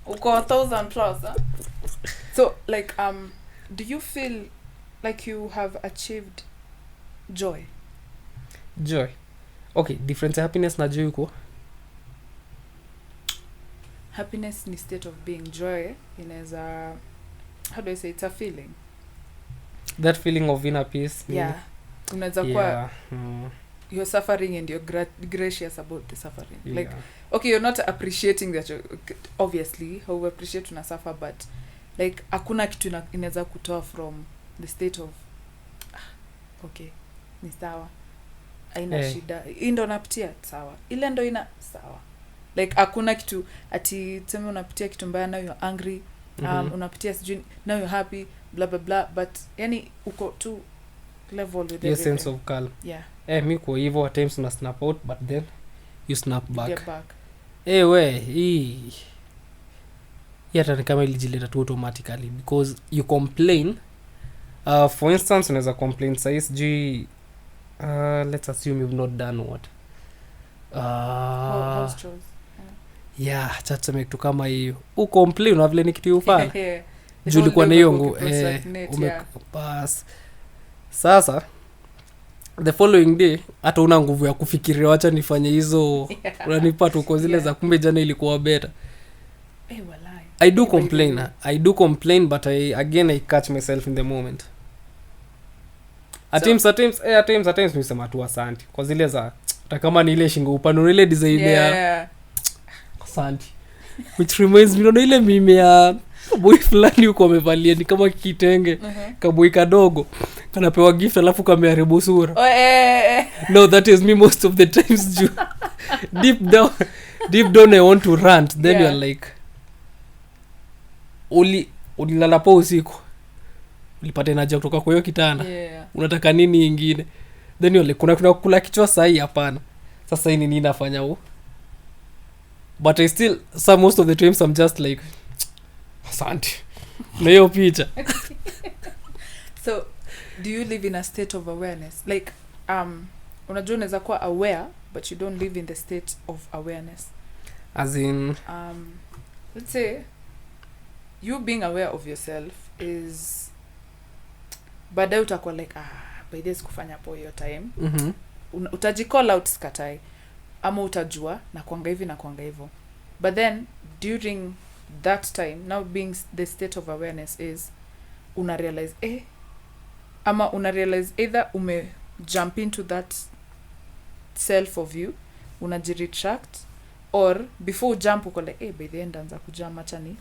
Uko 1,000 plus. Huh? So like do you feel like you have achieved joy? Joy. Okay, difference ya happiness na joy uko. Happiness ni state of being. Joy inaweza, how do I say, it's a feeling. That feeling of inner peace. Yeah. Unaweza kuwa Yeah. you're suffering and you're gracious about the suffering. Like Yeah. okay, you're not appreciating that obviously how we appreciate una suffer, but like hakuna kitu inaweza kutoa from the state of okay, ni sawa, aina shida, hii ndo napitia sawa, ile ndo ina sawa, like hakuna kitu ati tuseme unapitia kitu mbaya, now you're angry, unapitia sijui now you're happy, blah blah blah, but yani uko tu level with Your everything. sense of calm. Yeah, Mi kwa hivyo at times una snap out but then you snap back. get back. Hii hata ni kama ilijileta tu automatically because you complain. For instance unaweza complain sahi sijui let's assume you've not done what House chores. yeah chatseme kitu kama hiyo ucomplain una vile ni kitu ufanya Yeah. juu ulikuwa na hiyo nguvu pass. Sasa the following day hata una nguvu ya kufikiria wacha nifanye hizo unanipata uko zile za kumbe jana ilikuwa better. I do complain but I catch myself in the moment. At times nisema tu asante kwa zile za hata kama ni ile shingo upano ile design ya asante, which reminds me no ile mime ya boy fulani uko amevalia ni kama kitenge kaboi kadogo kanapewa gift alafu kameharibu sura. No, that is me most of the times. deep down I want to rant, then you're like ulilala po usiku ulipata naja kutoka kwa hiyo kitanda, unataka nini ingine, then you're like kuna kula kichwa sahi hapana sasa hii nini nafanya huo. But I still most of the times I'm just like asante na hiyo picha. So do you live in a state of awareness, like unajua unaweza kuwa aware but you don't live in the state of awareness, as in let's say you being aware of yourself is baadaye utakuwa like by this kufanya po hiyo time utajicall out skatai ama utajua na kuanga hivi na kuanga hivyo, but then during that time now being the state of awareness is una realize ama una realize either ume jump into that self of you unajiretract, or before jump uko like by the end anza kujama chani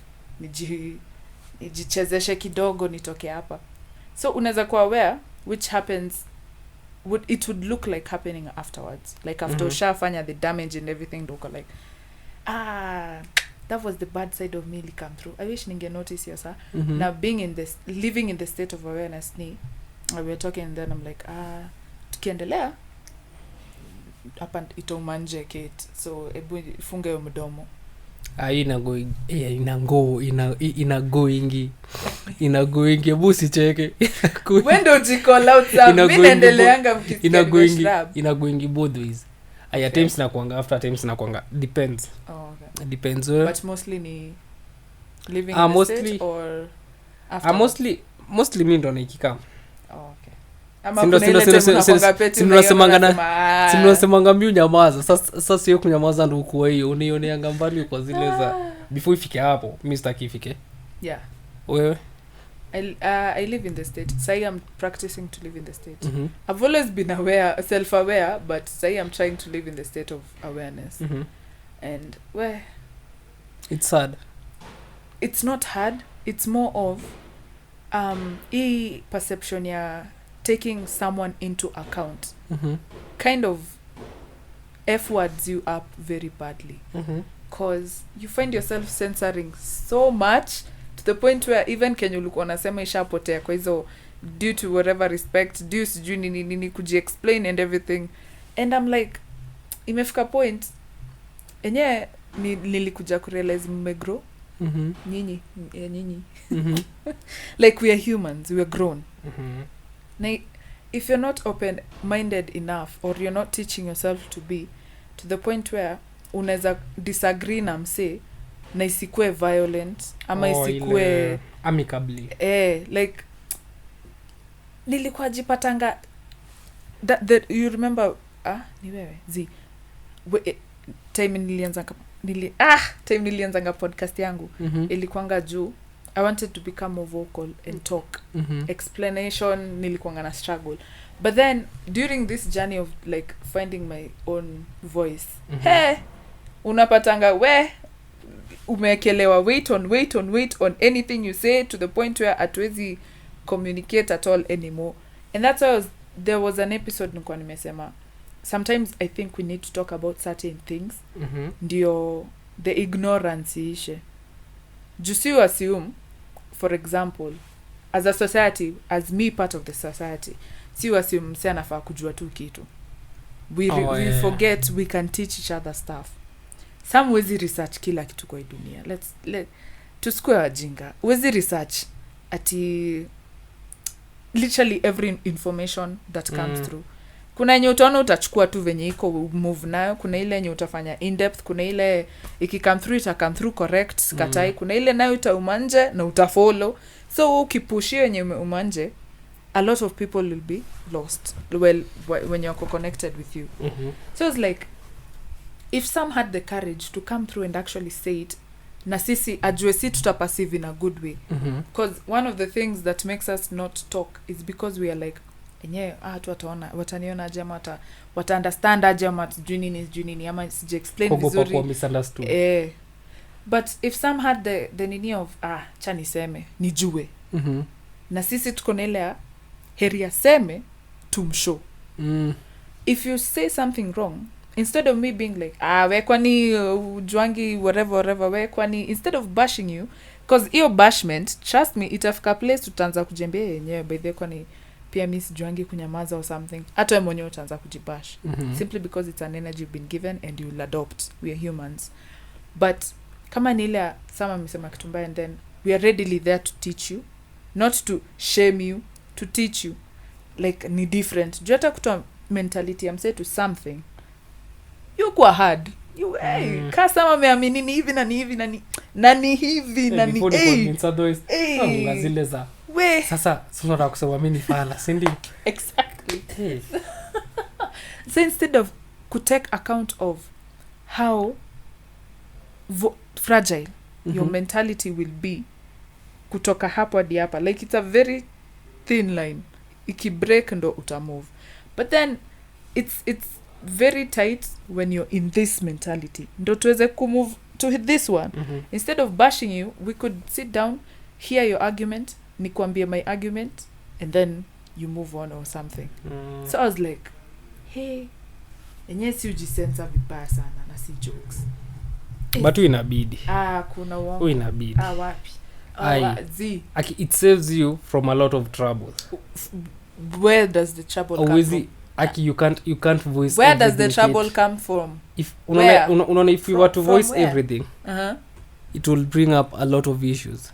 nijichezeshe kidogo nitoke hapa. So unaweza kuwa aware which happens it would look like happening afterwards, like after ushafanya the damage and everything do like that was the bad side of me come through, I wish ninge notice yosa. Now being in this living in the state of awareness ni we were talking and then I'm like tukiendelea hapa itomanje Kate, so ebu funge yo mdomo. Inagoingi ebu sicheke. Wendo jicall out some mimi naendeleanga mkisikia inagoingi both ways. At times na kuanga after times na kuanga depends. Okay. Depends but mostly ni living in the state or after mostly mimi ndo naikikama. Okay. Ama kuna ile time unakonga peti unasemanga mimi unyamaza sasa sio kunyamaza ndo uko hiyo unioneanga mbali kwa zile za before ifike hapo mimi sitaki ifike. Wewe I live in the state. Say I'm practicing to live in the state. I've always been aware, self-aware, but say I'm trying to live in the state of awareness. And where it's hard. It's not hard. It's more of perception ya taking someone into account. Kind of F-words you up very badly. Because you find yourself censoring so much to the point where even Kenya ulikuwa unasema ishapotea kwa hizo due to whatever respect, due sijui nini kuji-explain and everything. And I'm like, imefika point enye nilikuja kurealize mmegrow. Nyinyi like we are humans, we are grown. Now, if you're not open-minded enough or you're not teaching yourself to be to the point where unaweza disagree na mse na isikue violent ama isikue amicably like nilikuwa jipatanga that you remember ni wewe time nilianza podcast yangu ilikuanga juu I wanted to become more vocal and talk. Explanation nilikuanga na struggle, but then during this journey of like finding my own voice unapatanga umeekelewa weight on anything you say to the point where atwezi communicate at all anymore. And that's why there was an episode nilikuwa nimesema sometimes I think we need to talk about certain things ndio the ignorance ishe. Just you assume, for example, as a society, as me part of the society, si you assume mse anafaa kujua tu kitu. We forget we can teach each other stuff. Some wezi research kila kitu kwa dunia. Tusikue wajinga. Wezi research ati literally every information that comes through. kuna yenye utaona utachukua tu venye iko move nayo, kuna ile yenye utafanya in depth, kuna ile ikicome through ita come through correct katai, kuna ile nayo utaumanje na utafollow. So ukipushia yenye umanje, a lot of people will be lost when you're connected with you. So it's like if some had the courage to come through and actually say it, na sisi ajue si tutapassive in a good way, because one of the things that makes us not talk is because we are like enyewe watu wataona, wataniona aje, ama wata understand aje, ama sijui nini ama sije explain vizuri. But if some had the nini of cha niseme nijue, na sisi tuko na ile heri aseme tumshow. If you say something wrong, instead of me being like we kwani juangi whatever we kwani, instead of bashing you, because hiyo bashment, trust me, itafika place tutaanza kujembea yenyewe by the kwani pia mimi sijuangi kunyamaza or something, hata wewe mwenyewe utaanza kujibash simply because it's an energy you've been given and you'll adopt. We are humans. But kama ni ile sama amesema kitu mbaya, and then we are readily there to teach you, not to shame you, to teach you. Like ni different. Juu hata kutoa mentality I'm say to something, you kwa hard, you kama umeamini ni hivi na ni hivi na ni hivi na ni zile za we sasa tunataka kusema mimi fala, si ndio? Exactly. So instead of to take account of how fragile your mentality will be kutoka hapo hadi hapa, like it's a very thin line, ikibreak ndo utamove, but then it's very tight when you're in this mentality, ndo tuweze kumove to this one. Instead of bashing you, we could sit down, hear your argument, nikwambie my argument, and then you move on or something. So I was like, hey, enye si ujisensa vibaya sana na si jokes, but inabidi kuna wangu inabidi wapi it saves you from a lot of trouble. Where does the trouble come from? You can't voice where does the trouble come from? If unaona if you were to voice everything, it will bring up a lot of issues.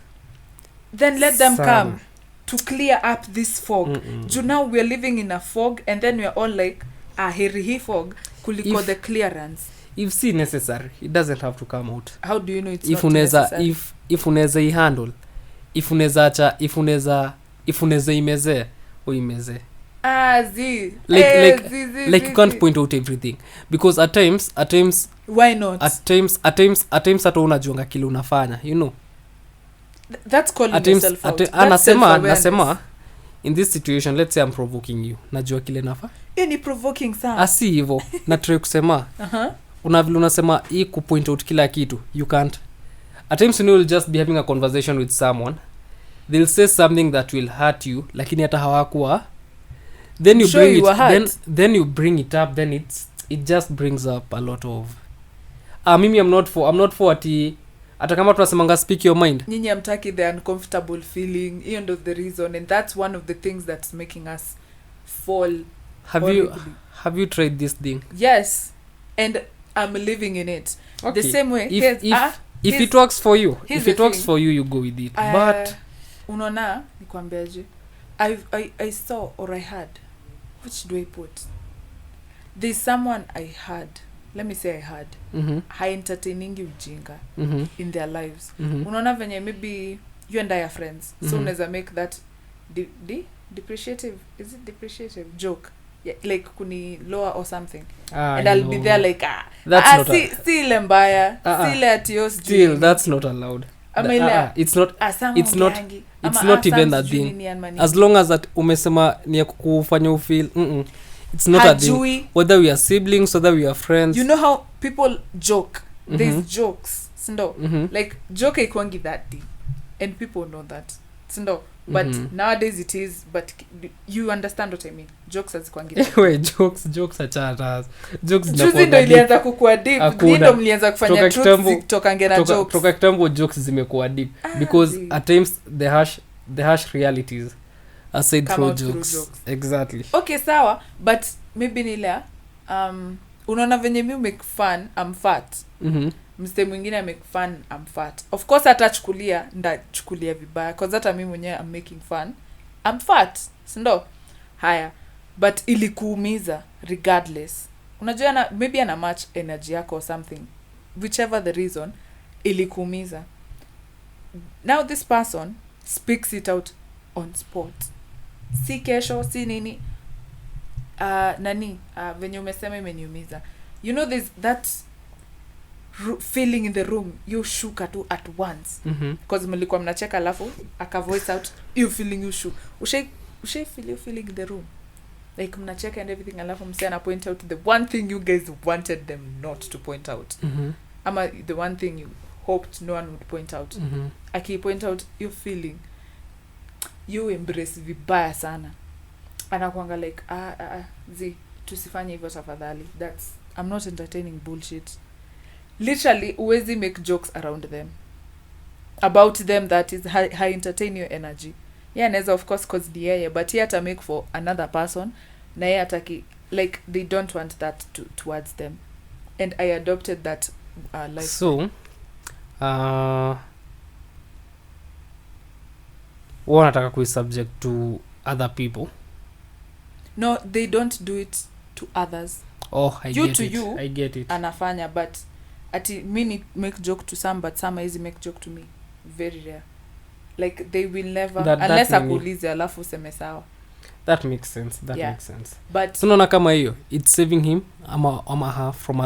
Then let them come to clear up this fog. Now we are living in a fog, and then we are all like heri fog kuliko the clearance. If see necessary, it doesn't have to come out. How do you know it's if not necessary? If unaweza ihandle, if unaweza imeze o imeze. Like you can't point out everything, because at times why not? At times hata unajuanga kile unafanya, you know. That's calling yourself out. Nasema in this situation, let's say I'm provoking you, najua kile nafa ni provoking sana, asi hivyo na try kusema unavile unasema hii ku point out kila kitu, you can't. At times you will just be having a conversation with someone, they'll say something that will hurt you, lakini hata hawakuwa, then you bring it, then you bring it up, then it just brings up a lot of mimi I'm not for ati hata kama tunasemanga speak your mind, nyinyi amtaki the uncomfortable feeling, you know, the reason, and that's one of the things that's making us fall. Have you tried this thing? Yes, and I'm living in it. Okay. The same way if it works for you, you go with it. But unaona nikwambiaje, I saw or I had, which do I put, there's someone I had, let me say I had entertaining ujinga in their lives. Unaona venye maybe you and I are friends, so unaweza make that depreciative, is it depreciative joke, yeah, like kuni lower or something, and I'll be there like that's not still mbaya, still at your still that's not allowed. It's not even that thing. As long as that umesema ni ya kufanya ufeel it's not a thing, whether we are siblings, whether we are friends. You know how people joke, there's jokes, sindo, like joke ikwangi that deep, and people know that, sindo, but nowadays it is, but you understand what I mean. Jokes hazikwangi wait, jokes acharas jokes juzi ndo ilianza kukua deep, ndio mlianza kufanya truth kutoka ngera jokes toka kitambo, jokes zimekuwa deep because at times the harsh realities are said through jokes. Exactly. Okay, sawa, but maybe nila unaona venye mimi make fun I'm fat, mste mwingine make fun I'm fat, of course atachukulia ndachukulia vibaya, because hata mimi mwenyewe I'm making fun I'm fat, sindo. Haya, but ilikuumiza regardless. Unajua maybe ana match energy yako or something, whichever the reason, ilikuumiza. Now this person speaks it out on spot. Si kesho, si nini. Venye umesema imeniumiza. You know there's that feeling in the room, you shuka tu at once. Because mlikuwa mnacheka alafu aka voice out you feeling you shook. Ushay feel you feeling in the room. Like mnacheka and everything alafu msee ana point out the one thing you guys wanted them not to point out. Ama the one thing you hoped no one would point out. Aki point out you feeling, you embrace vibaya sana. Anakuanga like tusifanye hivyo tafadhali. I'm not entertaining bullshit. Literally uwezi make jokes around them, about them, that is high entertain your energy. Yeah, neza of course cause the yeye, but he ata make for another person na yeye ataki, like they don't want that towards them, and I adopted that life. So wanataka kui subject to other people. No, they don't do it to others. I get it. Anafanya, but ati mini make joke to some, but some easy make joke to me. Very rare. Like they will never unless akuulize alafu useme sawa. That makes sense. But so naona kama hiyo it's saving him ama her from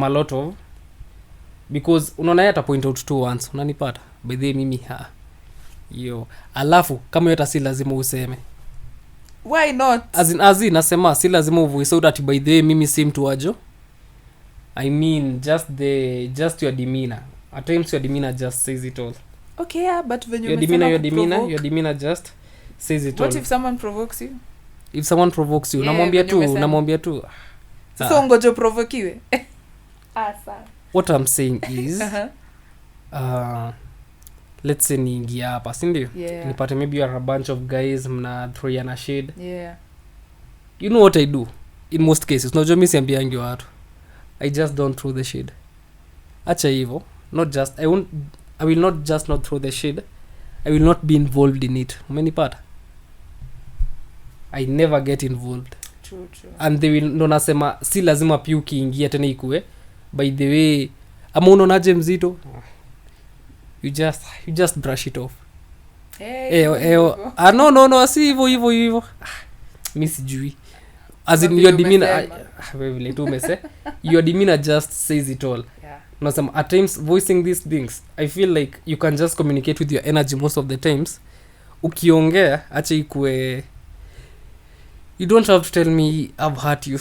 a lot of, because unaona yata point out to once, unanipata by the mimi yo alafu kama yota si lazima useme. Why not? As in nasema si lazima uvoice out that by the way mimi si mtu wajo. I mean just your demeanor. At times your demeanor just says it all. Okay, yeah, but when your demeanor just says it all. What if someone provokes you? If someone provokes you, namwambia tu. So ngojo provokiwe. Sawa. What I'm saying is let's say niingia hapa, si ndio? Nipate maybe you are a bunch of guys mna throw shade. Yeah. You know what I do in most cases? Unajua mimi siambiangi watu. I just don't throw the shade. Acha hivyo. I will not just not throw the shade. I will not be involved in it. Umenipata? I never get involved. True. And they will ndo nasema si lazima pia ukiingia tena ikue. By the way, ama unaonaje mzito? You just brush it off. No, si hivyo. Mimi sijui. As in your demeanor, wewe tu umese. Your demeanor just says it all. Yeah. Now some at times voicing these things, I feel like you can just communicate with your energy most of the times. Ukiongea acha ikue, you don't have to tell me I've hurt you.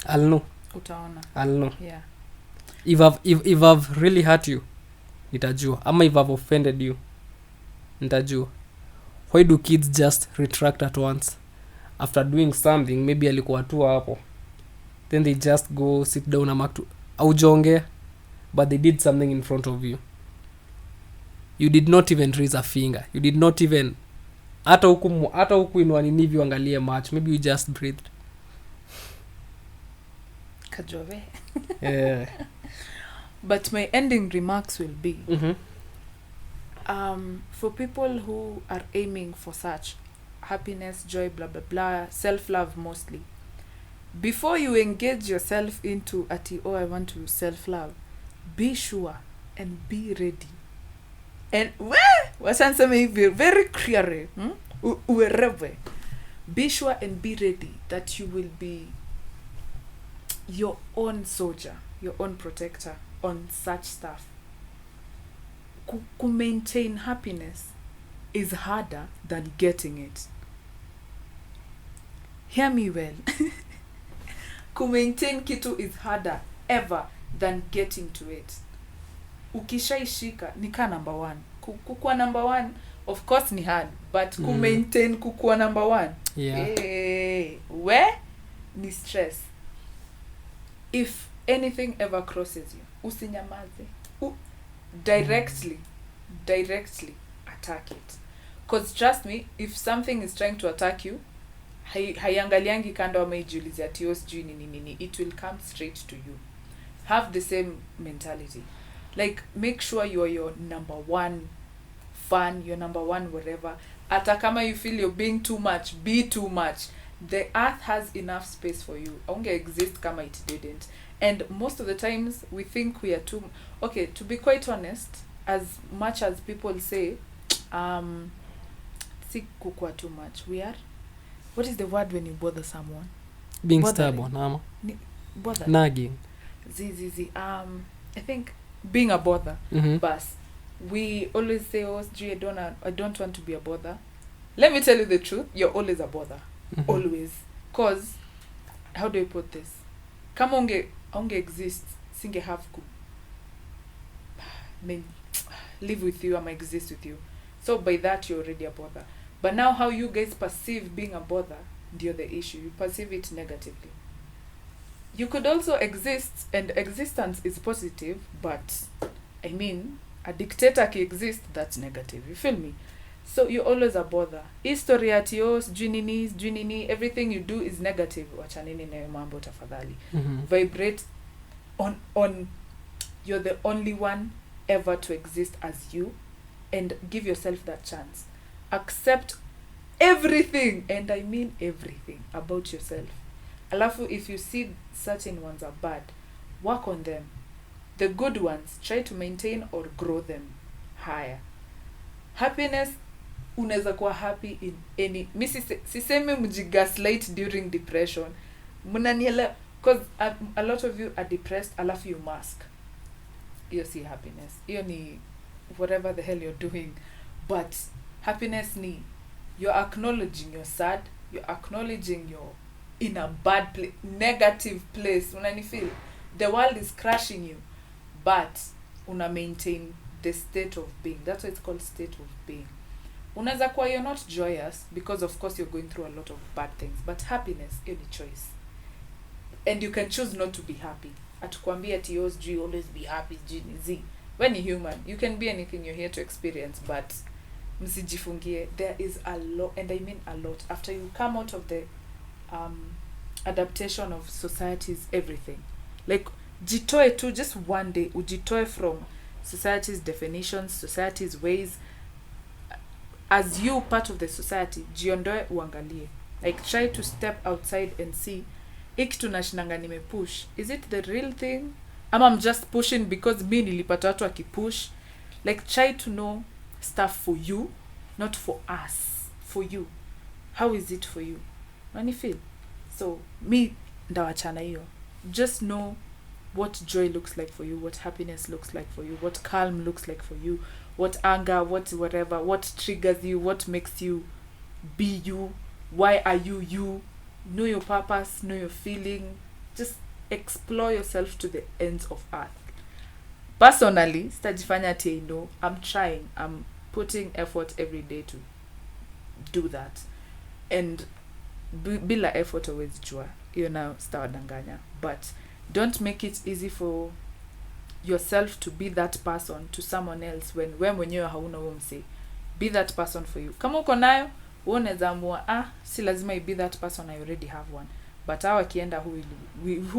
I'll know. Utaona. I'll know. Yeah. If I've really hurt you, nitajua. Ama if I've offended you, nitajua. Why do kids just retract at once? After doing something, maybe alikuwa tu hapo, then they just go sit down and act aujonge, but they did something in front of you. You did not even raise a finger. You did not even hata huku inua nini vyo angalie match. Maybe you just breathed. Kajobe. Yeah. But my ending remarks will be for people who are aiming for such happiness, joy, blah blah blah, self-love mostly, before you engage yourself into I want to self-love, be sure and be ready. And wasanseme very clearly, uerewe, be sure and be ready that you will be your own soldier, your own protector on such stuff. To maintain happiness is harder than getting it. Hear me well. To maintain kitu is harder ever than getting to it. Ukishaishika nika number 1. Kukua number 1 of course ni hard, but ku maintain kukua number 1. Yeah. Where ni stress. If anything ever crosses you, usinyamaze. Directly attack it. Because trust me, if something is trying to attack you, haiangaliangi kando ama ijiulize ati sijui nini, it will come straight to you. Have the same mentality. Like, make sure you are your number 1 fun, you're number one wherever. Hata kama you feel you're being too much, be too much. The earth has enough space for you. Aunge exist kama it didn't. And most of the times we think we are too... Okay, to be quite honest, as much as people say, si kukua too much, we are... What is the word when you bother someone? Being stubborn, ama? Bother. Nagging. I think being a bother. Mm-hmm. But we always say, oh, gee, I don't want to be a bother. Let me tell you the truth, you're always a bother. Mm-hmm. Always. Because, how do I put this? Kama unge exist, singe have ku live with you, I exist with you. So by that, you're already a bother. But now how you guys perceive being a bother, ndio the issue. You perceive it negatively. You could also exist, and existence is positive, but, I mean, a dictator can exist, that's negative. You feel me? So you're always a bother. History at yours, junini, everything you do is negative. Wachanini na mambo tafadhali. Vibrate on you're the only one ever to exist as you, and give yourself that chance. Accept everything, and I mean everything about yourself. Alafu, if you see certain ones are bad, work on them. The good ones, try to maintain or grow them higher. Happiness, unaweza kuwa happy in any... Mi sisemi mjigaslight during depression. Munanielewa, because a lot of you are depressed, alafu you mask. Hiyo si happiness. Hiyo ni whatever the hell you're doing. But happiness ni, you're acknowledging you're sad, you're acknowledging you're in a bad place, negative place. Unanifeel? The world is crushing you, but una maintain the state of being. That's why it's called state of being. Unaweza kuwa you're not joyous, because of course you're going through a lot of bad things, but happiness, you're the choice. And you can choose not to be happy. Atukwambia ati you always be happy, Z. When you're human, you can be anything you're here to experience, but msijifungie. There is a lot, and I mean a lot. After you come out of the adaptation of society's everything, like jitoe tu, just one day ujitoe from society's definitions, society's ways. As you part of the society, jiondoe uangalie. Like, try to step outside and see, iki tunashinanga nimepush, is it the real thing? I'm just pushing because mi nilipata watu akipush. Like, try to know stuff for you, not for us, for you. How is it for you? When you feel? So, me ndawachana hiyo. Just know what joy looks like for you, what happiness looks like for you, what calm looks like for you, what anger, what whatever, what triggers you, what makes you be you, why are you you, know your purpose, know your feeling, just explore yourself to the ends of earth. Personally, stajifanya ati know, I'm trying, I'm putting effort every day to do that, and bila effort always jua, you know, stawadanganya, but don't make it easy for yourself to be that person to someone else when mwenyewe hauna umse. Be that person for you. Kama uko nayo, unaweza amua, si lazima I be that person, I already have one. But hawa kienda, who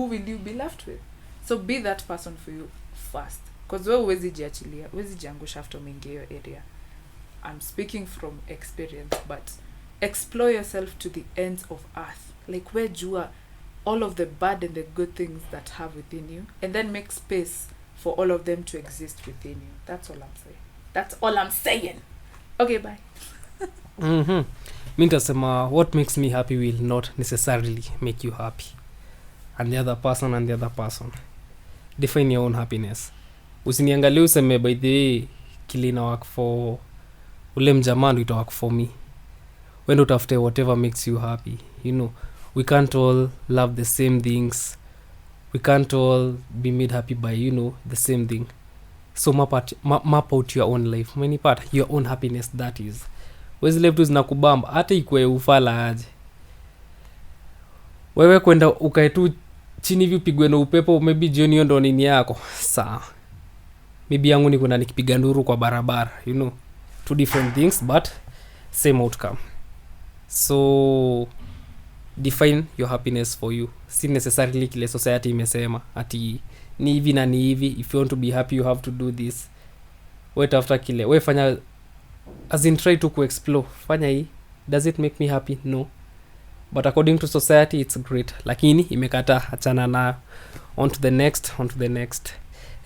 will you be left with? So be that person for you first. Because wewe huwezi jiachilia, huwezi jiangusha after umeingia hiyo area. I'm speaking from experience, but explore yourself to the ends of earth. Like, where jua all of the bad and the good things that have within you, and then make space for all of them to exist within you. That's all I'm saying. That's all I'm saying. Okay, bye. Mi nitasema, what makes me happy will not necessarily make you happy. And the other person. Define your own happiness. Usiniangalie useme, by the way, kilina work for ule mjamanu ita work for me. When utafute whatever makes you happy. You know, we can't all love the same things. We can't all be made happy by, you know, the same thing. So map out your own life. Many part, your own happiness, that is. Wezi life tu zinakubamba, hata ikue ufala aje. Wewe kwenda ukae tu chini hivi upigwe na upepo, maybe jioni hiyo ndo nini yako. Sawa. Maybe yangu ni kwenda nikipiga nduru kwa barabara, you know. Two different things, but same outcome. So define your happiness for you. Si necessarily kile society imesema ati ni hivi na ni hivi, if you want to be happy you have to do this. Wait after kile, we fanya as in try to explore fanya hii, does it make me happy? No, but according to society it's great, lakini imekata, achana na, on to the next.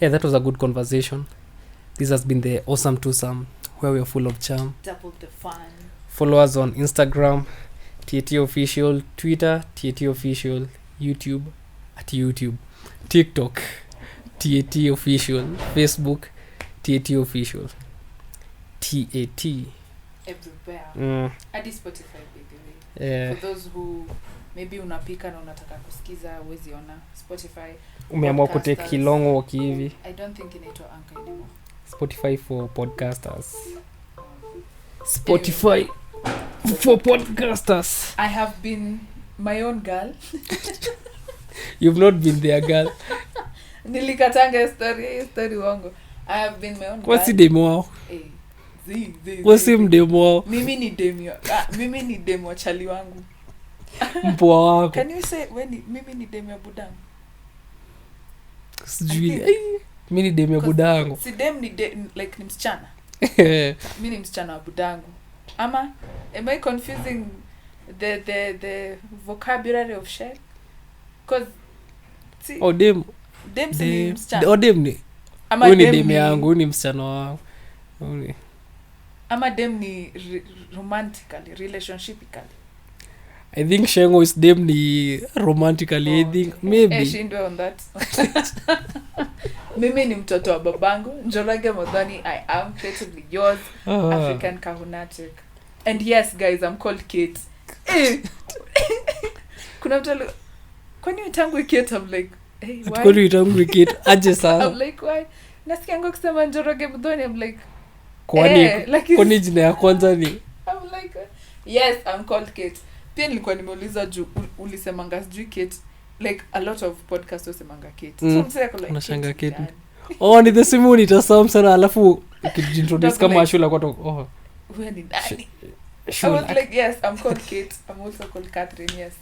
Yeah, that was a good conversation. This has been the awesome Twosome, where we are full of charm. Double the fun. Follow us on Instagram, TAT Official, Twitter, TAT Official, YouTube, TikTok, TAT Official, Facebook, TAT Official, TAT. Everywhere. Hadi Spotify, by the way. Yeah. For those who maybe unapika na unataka kusikiza, huwezi ona Spotify. Umeamua kutake kilongo wakihivi. I don't think inaitwa Anchor anymore. Spotify for podcasters. Spotify for podcasters. I have been my own girl. You've not been there, girl. Nilikatanga story wangu. I have been my own girl. What's the demo wao? What's the demo wao? Mimi ni demo chali wangu. Mpoa wako. Can you say mimi ni demo budangu? Sijui. Mimi ni demo budangu. Si dem ni like ni msichana. Mimi ni msichana wa budangu. Ama am I confusing the vocabulary of shell? Cause dem si msichana. Dem ni. Ama dem yangu ni msichana wangu. Ama dem ni romantically, relationshipically. I think Shengo is dem ni romantically. I think maybe. Shindwe on that. Mimi ni mtoto wa babangu. Njorage Modhani, I am creatively yours, African Kahunatic. And yes, guys, I'm called Kate. Kuna mtu kwani uitangwe Kate? I'm like, hey, why? Kwani uitangwe Kate? Aje sana. I'm like, why? Nasikia ngo kusema Njorage Modhani. I'm like, kwani jina ya kwanza ni? I'm like, yes, I'm called Kate. Pia nilikuwa nimeuliza juu ulisemanga sijui Kate. Like a lot of podcasts usemanga Kate. So msee ako like unashanga Kate. Ni the same one itasam sana alafu ukijintroduce kama shule kwa to wewe ni nani? I was like, yes, I'm called Kate. I'm also called Catherine. Yes.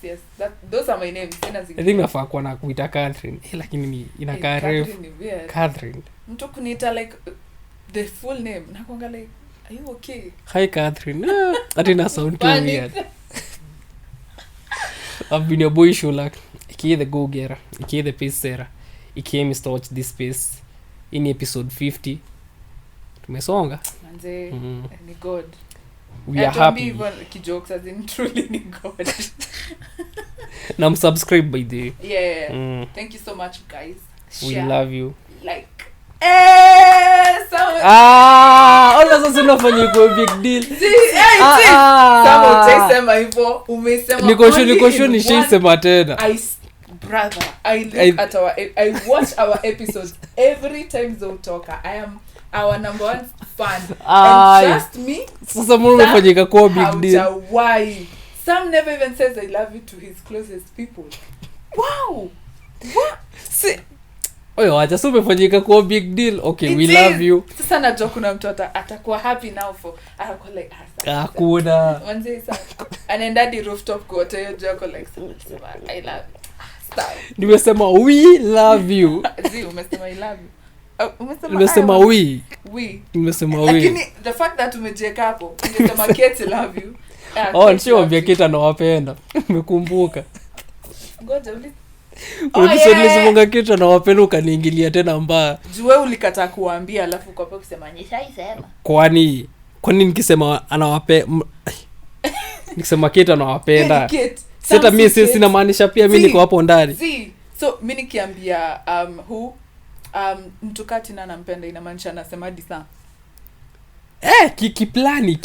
Those are my names. I think nafaa kuwa na kuita Catherine. Lakini ni inakaa refu. Catherine. Mtu kuniita like the full name. Nakuanga like, are you okay? Hi Catherine. Ati na sound too weird. I've been your boy Shulak. Ikie the go-getter. Ikie the pace-setter. Ikie Mr. Watch This Space. In episode 50. Tumesonga. Manze, ni God. We are happy. Even kijokes as in truly ni God. Now subscribe by the way. Yeah. Thank you so much, guys. We love you. Like. Ona sasa unafanya kwa big deal. Sawa utasema hivyo, umesema. Niko nishaisema tena. Brother, I watch our episodes every time Zotoka. I am our number one fan. And trust me, sasa mbona umefanyika kwa big deal? Why? Sam never even says I love you to his closest people. Wow. What? Oyo, acha sasa umefanyika kwa big deal. Okay, we love you. Sasa najua kuna mtu atakuwa happy now for atakuwa like hakuna. Wanze sasa anaenda di rooftop kwa hiyo joko like I love you. Nimesema we love you. Umesema I love you. Nimesema we. Nimesema we. Lakini the fact that umejeka hapo, nimesema Kate love you. Sio mbia Kate anawapenda. Umekumbuka. Ngoja uli. Ulisema Kate anawapenda ukaniingilia tena mbaya. Juu wewe ulikataa kuambia alafu kwa hapo kusema nishaisema. Kwani nikisema nikisema Kate anawapenda. Sasa mimi sina maanisha pia mimi niko hapo ndani. So mimi nikiambia mtu kati na nampenda inamaanisha nasema hadi sana. Kiplani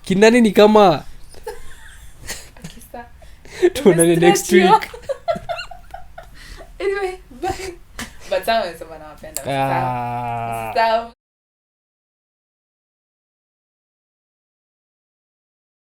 kindani ni kama tuonane next week. Anyway, bye. But sawa nasema nawapenda. Sawa.